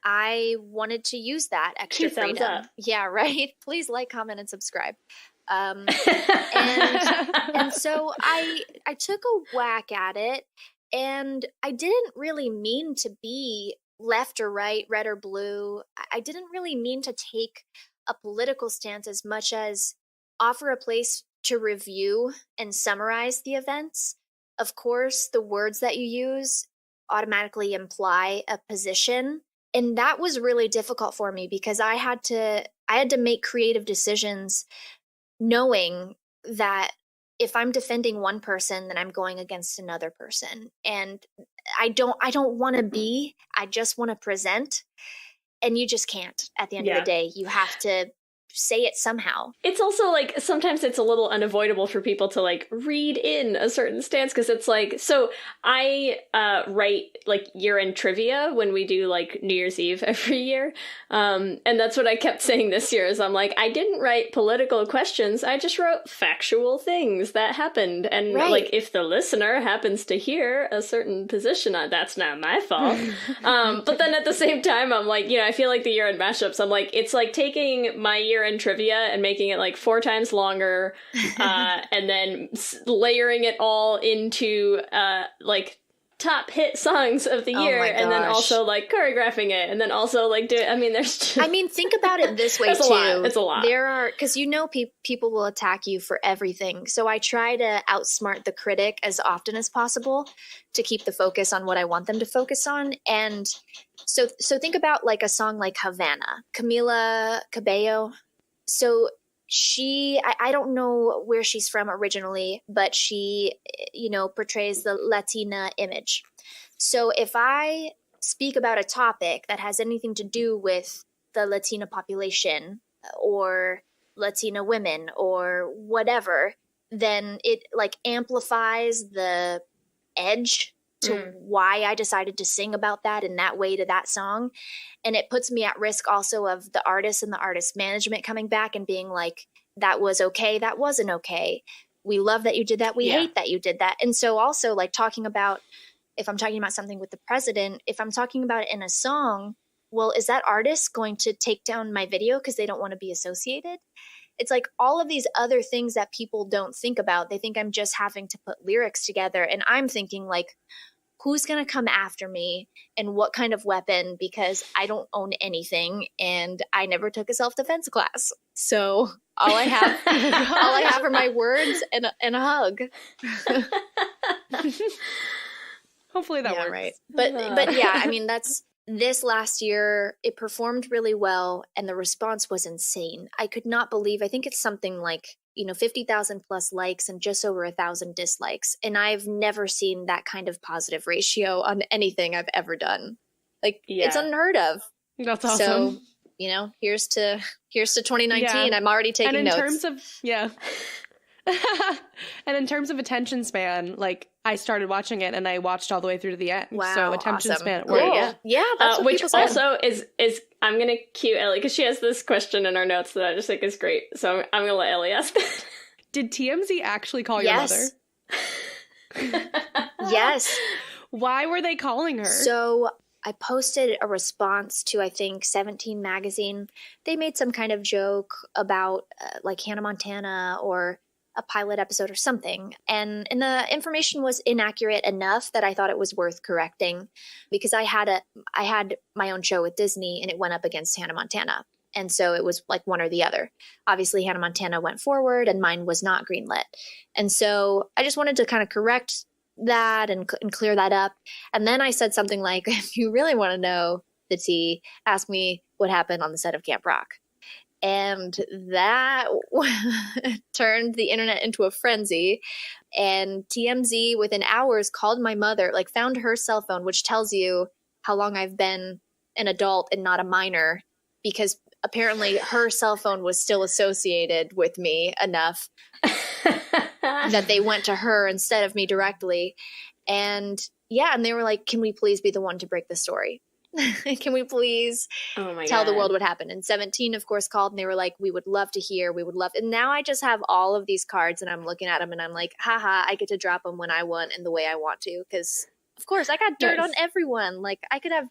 E: I wanted to use that extra freedom.
C: Up.
E: Yeah, right. Please like, comment, and subscribe. And so I took a whack at it, and I didn't really mean to be left or right, red or blue. I didn't really mean to take a political stance as much as offer a place to review and summarize the events. Of course, the words that you use automatically imply a position. And that was really difficult for me because I had to make creative decisions knowing that if I'm defending one person, then I'm going against another person. And I don't want to be, I just want to present. And you just can't at the end of the day. You have to say it somehow.
C: It's also like sometimes it's a little unavoidable for people to like read in a certain stance, because it's like, so I write like year-end trivia when we do like New Year's Eve every year, and that's what I kept saying this year is I'm like, I didn't write political questions, I just wrote factual things that happened, and like if the listener happens to hear a certain position, that's not my fault. But then at the same time I'm like, you know, I feel like the year-end mashups, I'm like, it's like taking my year-end trivia and making it like 4 times longer, and then layering it all into like top hit songs of the year, and then also like choreographing it, and then also like do it. I mean, there's just...
E: I mean, think about it this way too.
C: It's a lot.
E: There are, because you know people will attack you for everything. So I try to outsmart the critic as often as possible to keep the focus on what I want them to focus on. And so think about like a song like Havana, Camila Cabello. So I don't know where she's from originally, but she, you know, portrays the Latina image. So if I speak about a topic that has anything to do with the Latina population or Latina women or whatever, then it like amplifies the edge to why I decided to sing about that in that way to that song. And it puts me at risk also of the artist and the artist management coming back and being like, that was okay, that wasn't okay. We love that you did that. We hate that you did that. And so also like talking about, if I'm talking about something with the president, if I'm talking about it in a song, well, is that artist going to take down my video because they don't want to be associated? It's like all of these other things that people don't think about. They think I'm just having to put lyrics together. And I'm thinking like, who's going to come after me and what kind of weapon, because I don't own anything and I never took a self-defense class. So all I have are my words and a hug.
D: Hopefully that works.
E: Right. But yeah, I mean, this last year, it performed really well and the response was insane. I could not believe, I think it's something like, 50,000 plus likes and just over 1,000 dislikes. And I've never seen that kind of positive ratio on anything I've ever done. Like, it's unheard of.
D: That's awesome.
E: So, here's to 2019. I'm already taking notes.
D: And in terms of attention span, like I started watching it and I watched all the way through to the end.
E: Wow,
D: so attention
E: awesome.
D: span.
E: Cool. Yeah, that's what
C: which
E: people say.
C: also is I'm gonna cue Ellie because she has this question in our notes that I just think is great. So I'm gonna let Ellie ask that.
D: Did TMZ actually call your mother?
E: Yes.
D: Why were they calling her?
E: So I posted a response to, I think, 17 magazine. They made some kind of joke about like Hannah Montana or a pilot episode or something. And the information was inaccurate enough that I thought it was worth correcting, because I had my own show with Disney and it went up against Hannah Montana. And so it was like one or the other. Obviously, Hannah Montana went forward and mine was not greenlit. And so I just wanted to kind of correct that and clear that up. And then I said something like, if you really want to know the tea, ask me what happened on the set of Camp Rock. And that turned the internet into a frenzy. And TMZ within hours called my mother, like found her cell phone, which tells you how long I've been an adult and not a minor, because apparently her cell phone was still associated with me enough that they went to her instead of me directly. And and they were like, can we please be the one to break the story? Can we please tell the world what happened? And 17, of course, called and they were like, we would love to hear. We would love. And now I just have all of these cards and I'm looking at them and I'm like, haha, I get to drop them when I want and the way I want to. Because, of course, I got dirt on everyone. Like, I could have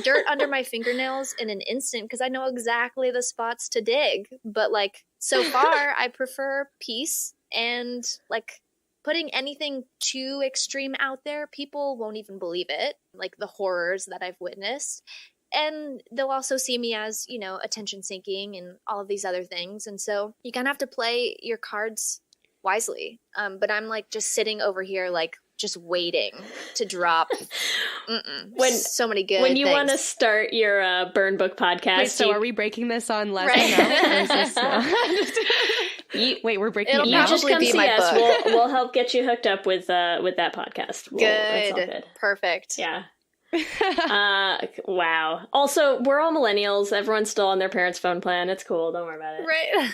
E: dirt under my fingernails in an instant because I know exactly the spots to dig. But, like, so far, I prefer peace and, like, putting anything too extreme out there, people won't even believe it, like the horrors that I've witnessed. And they'll also see me as, attention seeking and all of these other things. And so you kind of have to play your cards wisely. But I'm like just sitting over here, like just waiting to drop so many good
C: When you
E: things.
C: want to start your burn book podcast.
D: Wait, so are we breaking this on Les? Right. Wait, we're breaking
E: It'll
D: it
C: You
D: down?
C: just
E: probably
C: come
E: be
C: see
E: my
C: us.
E: book.
C: We'll help get you hooked up with that podcast. That's all good.
E: Perfect.
C: Yeah. Wow. Also, we're all millennials. Everyone's still on their parents' phone plan. It's cool. Don't worry about it.
E: Right.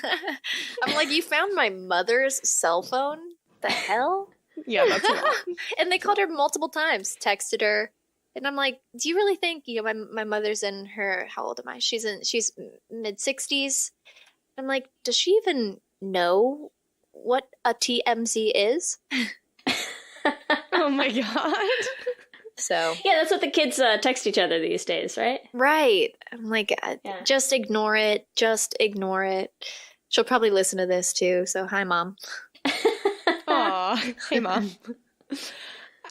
E: I'm like, you found my mother's cell phone? The hell?
D: Yeah, that's wild.
E: And they called her multiple times, texted her. And I'm like, do you really think, my mother's in her, how old am I? She's mid 60s. I'm like, does she even know what a TMZ is?
D: Oh my god.
E: So,
C: Yeah, that's what the kids text each other these days, right?
E: right. I'm like,
C: Yeah.
E: just ignore it. Just ignore it. She'll probably listen to this too. So, hi, Mom.
D: Aw. Hey, Mom.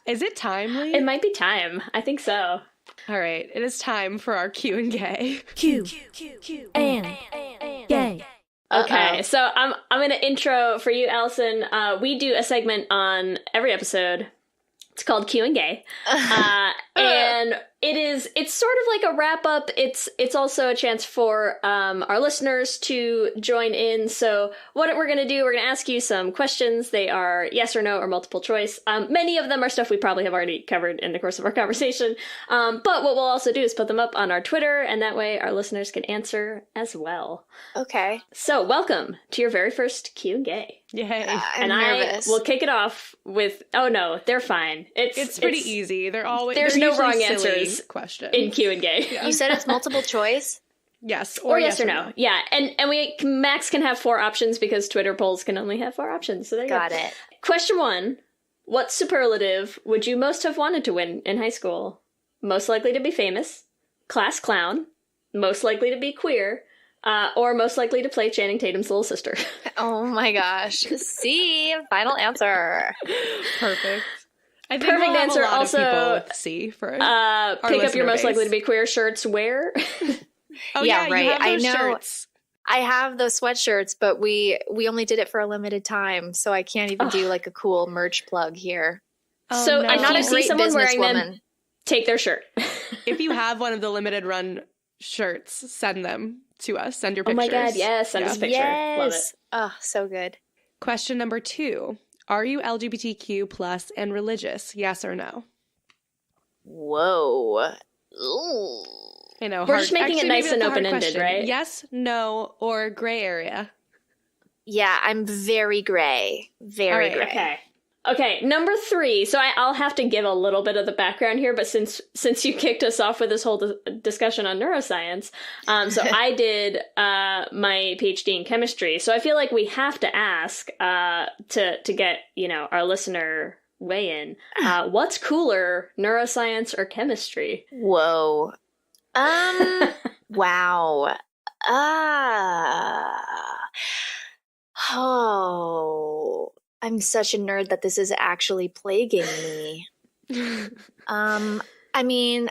D: Is it timely?
C: It might be time. I think so.
D: All right. It is time for our Q and Gay.
A: Q and gay.
C: Okay,
E: Uh-oh.
C: so I'm gonna intro for you, Allison. We do a segment on every episode. It's called Q and Gay, and it's sort of like a wrap up. It's also a chance for our listeners to join in. So what we're gonna do, we're gonna ask you some questions. They are yes or no or multiple choice. Many of them are stuff we probably have already covered in the course of our conversation. But what we'll also do is put them up on our Twitter, and that way our listeners can answer as well.
E: Okay.
C: So welcome to your very first Q and Gay.
D: Yay.
E: I'm
C: and
E: nervous.
C: I will kick it off with, oh no, they're fine.
D: It's pretty easy. There's
C: There's no
D: usually
C: wrong
D: silly
C: answers
D: questions.
C: in Q and Gay.
E: You said it's multiple choice?
D: Yes.
C: Or yes or no. Yeah, and max can have 4 options because Twitter polls can only have 4 options. So there you
E: Got
C: go.
E: it.
C: Question 1. What superlative would you most have wanted to win in high school? Most likely to be famous, class clown, most likely to be queer, or most likely to play Channing Tatum's little sister.
E: Oh my gosh. C, final answer.
D: Perfect. I think
C: Perfect
D: we'll have
C: answer.
D: a lot
C: Also,
D: of people with C for
C: Pick up your
D: listener
C: most likely
D: base.
C: to be queer shirts where?
D: Oh
E: yeah,
D: yeah,
E: right.
D: You have
E: I
D: those
E: know.
D: shirts.
E: I have those sweatshirts, but we only did it for a limited time, so I can't even do like a cool merch plug here.
D: Oh,
C: So
D: no.
C: if
E: I'm not
C: you
E: a
C: see
E: great
C: someone wearing them,
E: businesswoman.
C: take their shirt.
D: If you have one of the limited run shirts, send them to us. Send your
C: Oh
D: pictures.
C: my god, yes, send us a picture. Love it.
E: Yes. Oh, so good.
D: Question number 2. Are you LGBTQ plus and religious? Yes or no?
E: Whoa. Ooh.
D: I know.
C: We're just making it
D: actually,
C: nice
D: maybe
C: and
D: that's a hard
C: open-ended,
D: question.
C: right?
D: Yes, no, or gray area.
E: Yeah, I'm very gray. Very
D: All right,
E: gray.
C: Okay, number 3. So I'll have to give a little bit of the background here, but since you kicked us off with this whole discussion on neuroscience, so I did my PhD in chemistry. So I feel like we have to ask to get our listener weigh in. What's cooler, neuroscience or chemistry?
E: Whoa. Wow. Oh. I'm such a nerd that this is actually plaguing me. I mean,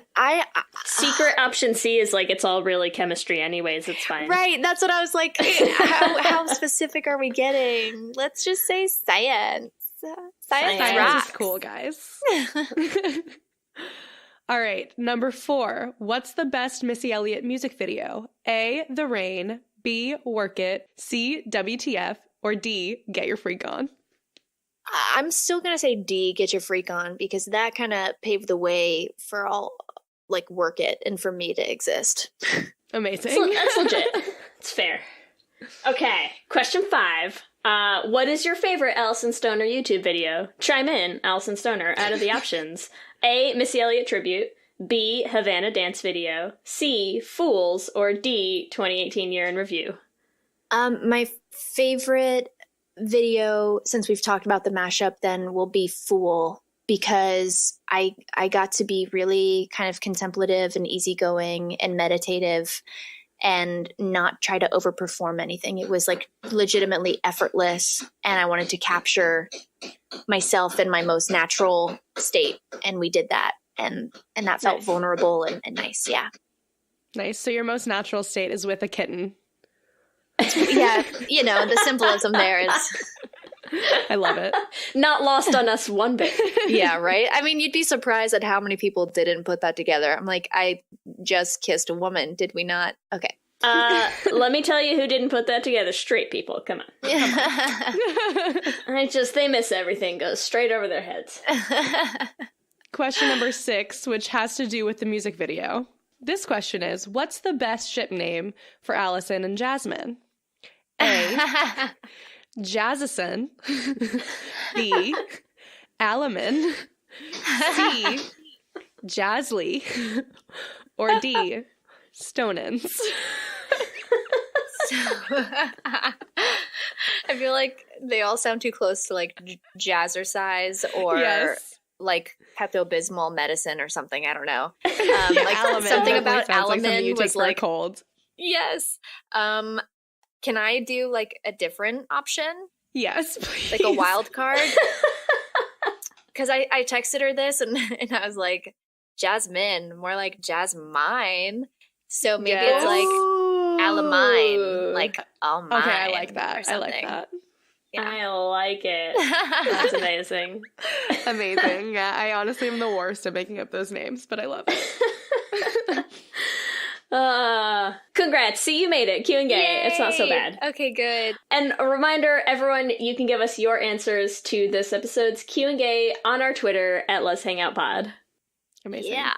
C: Secret option C is like it's all really chemistry anyways. It's fine.
E: right. That's what I was like. How specific are we getting? Let's just say science. Science
D: Science
E: rocks.
D: is cool, guys. All right, number 4. What's the best Missy Elliott music video? A, The Rain, B, Work It, C, WTF, or D, Get Your Freak On?
E: I'm still gonna say D, Get Your Freak On, because that kind of paved the way for all, like, Work It and for me to exist.
D: Amazing.
C: That's legit. It's fair. Okay, question 5. What is your favorite Alyson Stoner YouTube video? Chime in, Alyson Stoner, out of the options. A, Missy Elliott tribute. B, Havana dance video. C, Fools. Or D, 2018 year in review.
E: My favorite video, since we've talked about the mashup, then will be Fool, because I got to be really kind of contemplative and easygoing and meditative and not try to overperform anything. It was like legitimately effortless, and I wanted to capture myself in my most natural state, and we did that, and that felt
C: Nice.
E: vulnerable and nice. Yeah.
D: Nice. So your most natural state is with a kitten.
E: Yeah, the symbolism there is
D: I love it.
C: Not lost on us one bit.
E: yeah, right? I mean, you'd be surprised at how many people didn't put that together. I'm like, I just kissed a woman. Did we not? Okay.
C: Let me tell you who didn't put that together. Straight people. Come on. They miss everything. Goes straight over their heads.
F: Question number 6, which has to do with the music video. This question is, what's the best ship name for Alyson and Jasmine? A. Jazzison. B. Alaman. C. Jazzly. Or D. Stonins.
E: I feel like they all sound too close to like jazzercise or
F: Yes.
E: like Pepto-Bismol medicine or something. I don't know.
F: Yeah,
E: Like
F: Alaman
E: something
F: definitely
E: about
F: sounds like something you
E: Alaman
F: take
E: was
F: for a
E: like,
F: cold.
E: yes. Can I do like a different option?
F: Yes, please.
E: Like a wild card? Because I texted her this and I was like, Jasmine, more like Jasmine. So maybe it's like Alamine, like all mine.
F: Okay, I like that.
E: or
F: I like
E: something.
F: that.
E: Yeah.
C: I like it. That's amazing.
F: Amazing. Yeah, I honestly am the worst at making up those names, but I love it.
C: Congrats. See, you made it. Q and Gay. It's not so
E: Yay!
C: bad.
E: Okay, good.
C: And a reminder, everyone, you can give us your answers to this episode's Q and Gay on our Twitter at Let's Hang Out Pod.
F: Amazing.
E: Yeah.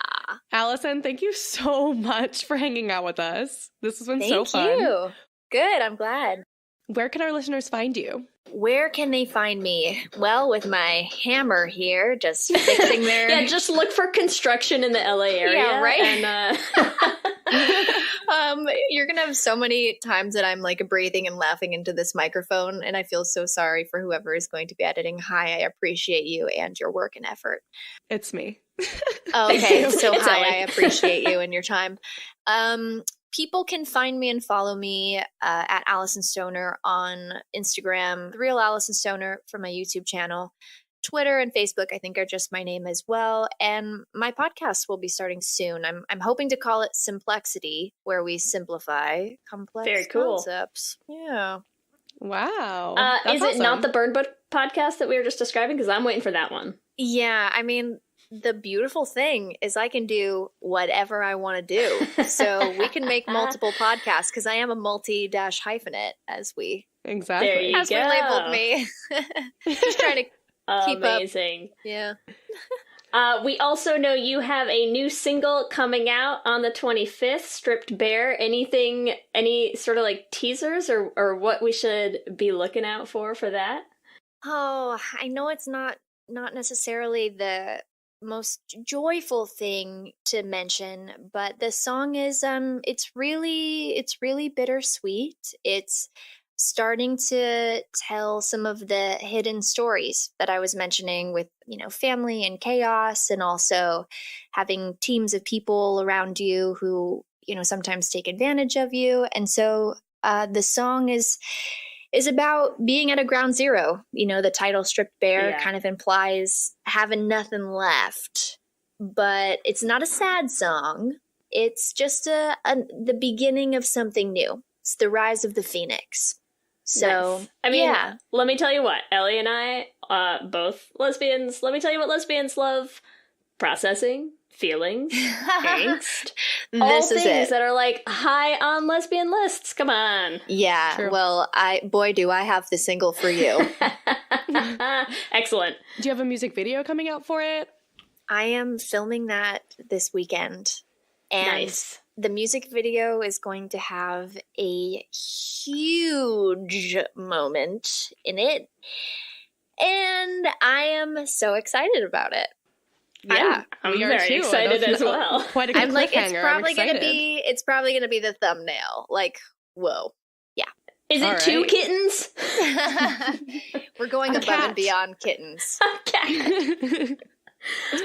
F: Alyson, thank you so much for hanging out with us. This has been so
E: Thank
F: fun.
E: you. Good. I'm glad.
F: Where can our listeners find you?
E: Where can they find me? Well, with my hammer here, just fixing their.
C: Yeah, just look for construction in the LA area.
E: Yeah, right?
C: And,
E: You're gonna have so many times that I'm like breathing and laughing into this microphone, and I feel so sorry for whoever is going to be editing. Hi, I appreciate you and your work and effort.
F: It's me.
E: Okay,
C: you.
E: so
C: It's
E: hi,
C: Ellie.
E: I appreciate you and your time. People can find me and follow me at Alyson Stoner on Instagram, The Real Alyson Stoner from my YouTube channel. Twitter and Facebook, I think, are just my name as well. And my podcast will be starting soon. I'm hoping to call it Simplexity, where we simplify complex
C: Very cool.
E: concepts. Yeah.
F: Wow.
C: is it not the Burn Book podcast that we were just describing? Because I'm waiting for that one.
E: Yeah, I mean, the beautiful thing is I can do whatever I want to do. So we can make multiple podcasts because I am a multi-hyphenate, as we
F: Exactly.
C: There you go.
E: labeled me. Just trying to keep up.
C: Amazing.
E: Yeah.
C: We also know you have a new single coming out on the 25th, Stripped Bare. Any sort of like teasers or what we should be looking out for that?
E: Oh, I know it's not necessarily the most joyful thing to mention, but the song is it's really bittersweet. It's starting to tell some of the hidden stories that I was mentioning with, family and chaos, and also having teams of people around you who, sometimes take advantage of you. And so the song is about being at a ground zero. The title Stripped Bare kind of implies having nothing left, but it's not a sad song. It's just the beginning of something new. It's the rise of the phoenix. So,
C: Nice. I mean,
E: yeah.
C: Let me tell you what, Ellie and I, both lesbians, let me tell you what lesbians love. Processing, feelings, angst. All
E: This is
C: things
E: it.
C: that are like high on lesbian lists. Come on.
E: Yeah,
F: True.
E: well, do I have the single for you.
C: Excellent.
F: Do you have a music video coming out for it?
E: I am filming that this weekend. And
C: Nice.
E: the music video is going to have a huge moment in it. And I am so excited about it. Yeah.
C: I'm
F: We are
C: very
F: too.
C: excited
F: That's
C: as well.
F: Quite a good
E: I'm like, it's
F: cliffhanger. I'm
E: probably gonna
F: excited.
E: be the thumbnail. Like, whoa.
C: Is it
F: All
C: two
F: right.
C: kittens?
E: We're going
F: A
E: above
F: cat.
E: and beyond kittens.
C: Okay.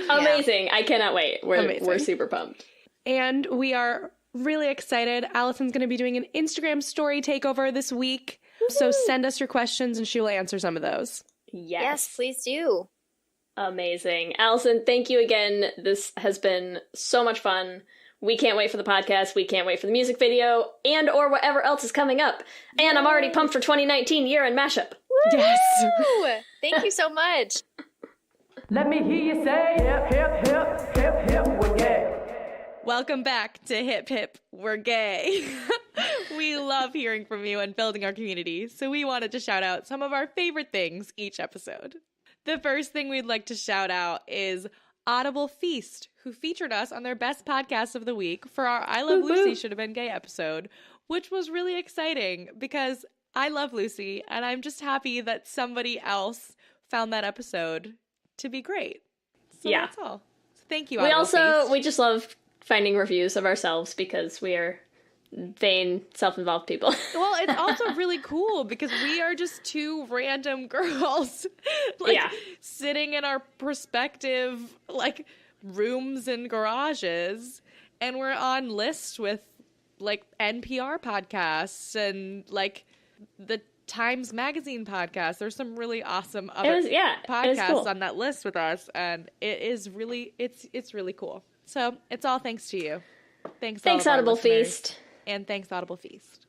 C: Amazing. I cannot wait. We're
F: Amazing.
C: super pumped.
F: And we are really excited. Allison's going to be doing an Instagram story takeover this week. So send us your questions and she will answer some of those.
E: Yes, please do.
C: Amazing. Alyson, thank you again. This has been so much fun. We can't wait for the podcast. We can't wait for the music video and or whatever else is coming up. And I'm already pumped for 2019 year-end mashup.
F: Yes.
E: Woo! Thank you so much.
G: Let me hear you say hip, hip, hip, hip, hip, we're gay.
F: Welcome back to Hip Hip, We're Gay.
D: We love hearing from you and building our community, so we wanted to shout out some of our favorite things each episode. The first thing we'd like to shout out is Audible Feast, who featured us on their best podcast of the week for our I Love Lucy Should Have Been Gay episode, which was really exciting because I love Lucy, and I'm just happy that somebody else found that episode to be great. So that's all. So thank you, Audible Feast.
C: We just love finding reviews of ourselves because we are vain, self-involved people.
D: Well, it's also really cool because we are just two random girls sitting in our prospective rooms and garages, and we're on lists with NPR podcasts and the Times Magazine podcast. There's some really awesome other podcasts on that list with us, and it is really it's really cool. So it's all thanks to you. Thanks
C: Audible Feast.
D: And thanks, Audible Feast.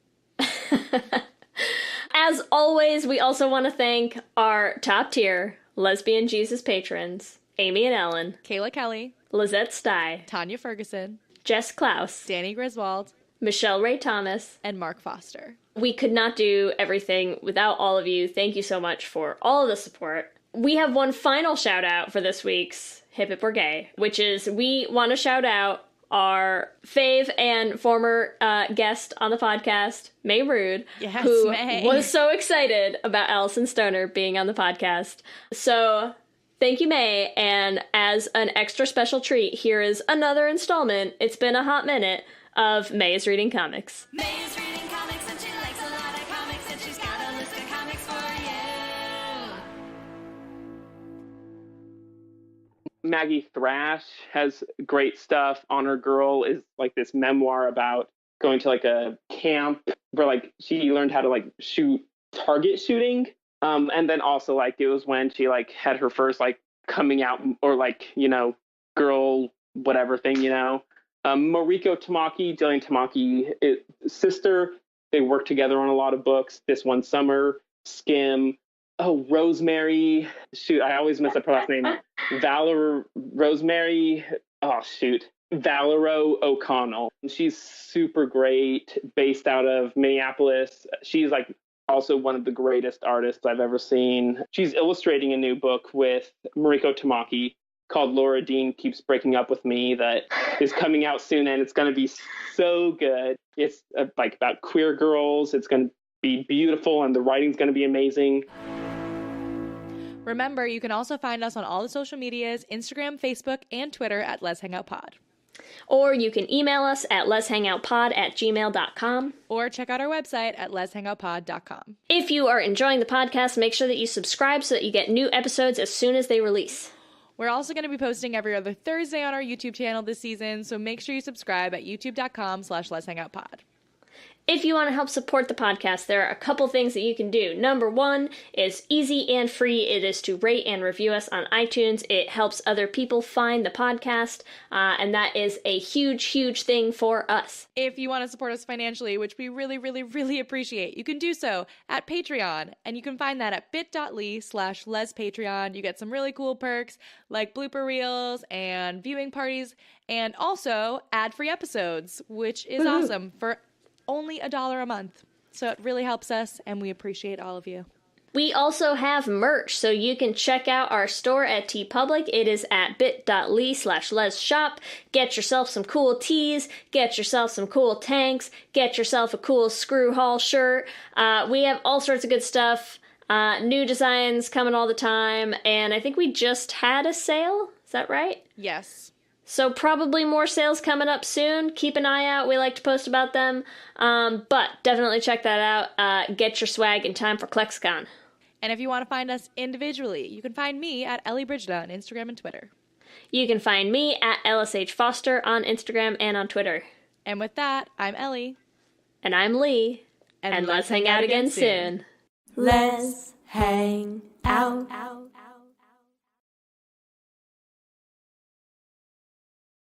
C: As always, we also want to thank our top tier lesbian Jesus patrons, Amy and Ellen,
D: Kayla Kelly,
C: Lizette Stye,
D: Tanya Ferguson,
C: Jess Klaus,
D: Danny Griswold,
C: Michelle Ray Thomas,
D: and Mark Foster.
C: We could not do everything without all of you. Thank you so much for all of the support. We have one final shout out for this week's Hip Hip We're Gay, which is we want to shout out our fave and former guest on the podcast, May Rude, who was so excited about Alyson Stoner being on the podcast. So thank you, May. And as an extra special treat, here is another installment. It's been a hot minute of May is Reading Comics.
B: May is reading comics and she likes a lot of comics and she's got a list of comics for you.
H: Maggie Thrash has great stuff. Honor Girl is this memoir about going to a camp where she learned how to shoot target shooting. And then also it was when she had her first coming out or girl whatever thing, Mariko Tamaki, Jillian Tamaki, sister. They worked together on a lot of books. This One Summer, Skim. Oh, Rosemary. Shoot, I always mess up her last name. Rosemary. Oh, shoot. Valero O'Connell. She's super great, based out of Minneapolis. She's also one of the greatest artists I've ever seen. She's illustrating a new book with Mariko Tamaki called Laura Dean Keeps Breaking Up With Me that is coming out soon, and it's going to be so good. It's about queer girls. It's going to be beautiful, and the writing's going to be amazing.
D: Remember, you can also find us on all the social medias, Instagram, Facebook, and Twitter at Let's Hang Out Pod.
C: Or you can email us at letshangoutpod@gmail.com.
D: Or check out our website at letshangoutpod.com.
C: If you are enjoying the podcast, make sure that you subscribe so that you get new episodes as soon as they release.
D: We're also going to be posting every other Thursday on our YouTube channel this season, so make sure you subscribe at youtube.com/letshangoutpod.
C: If you want to help support the podcast, there are a couple things that you can do. Number one is easy and free. It is to rate and review us on iTunes. It helps other people find the podcast, and that is a huge, huge thing for us.
D: If you want to support us financially, which we really, really, really appreciate, you can do so at Patreon, and you can find that at bit.ly/lespatreon. You get some really cool perks like blooper reels and viewing parties, and also ad-free episodes, which is awesome for only $1 a month. So it really helps us, and we appreciate all of you.
C: We also have merch, so you can check out our store at TeePublic. It is at bit.ly/lesshop. Get yourself some cool tees, get yourself some cool tanks, get yourself a cool Screw Hall shirt. We have all sorts of good stuff. New designs coming all the time, and I think we just had a sale. Is that right?
D: Yes.
C: So probably more sales coming up soon. Keep an eye out. We like to post about them. But definitely check that out. Get your swag in time for ClexCon.
D: And if you want to find us individually, you can find me at Ellie Brigida on Instagram and Twitter.
C: You can find me at LSH Foster on Instagram and on Twitter.
D: And with that, I'm Ellie.
C: And I'm Lee. And let's hang out again soon.
A: Let's hang out.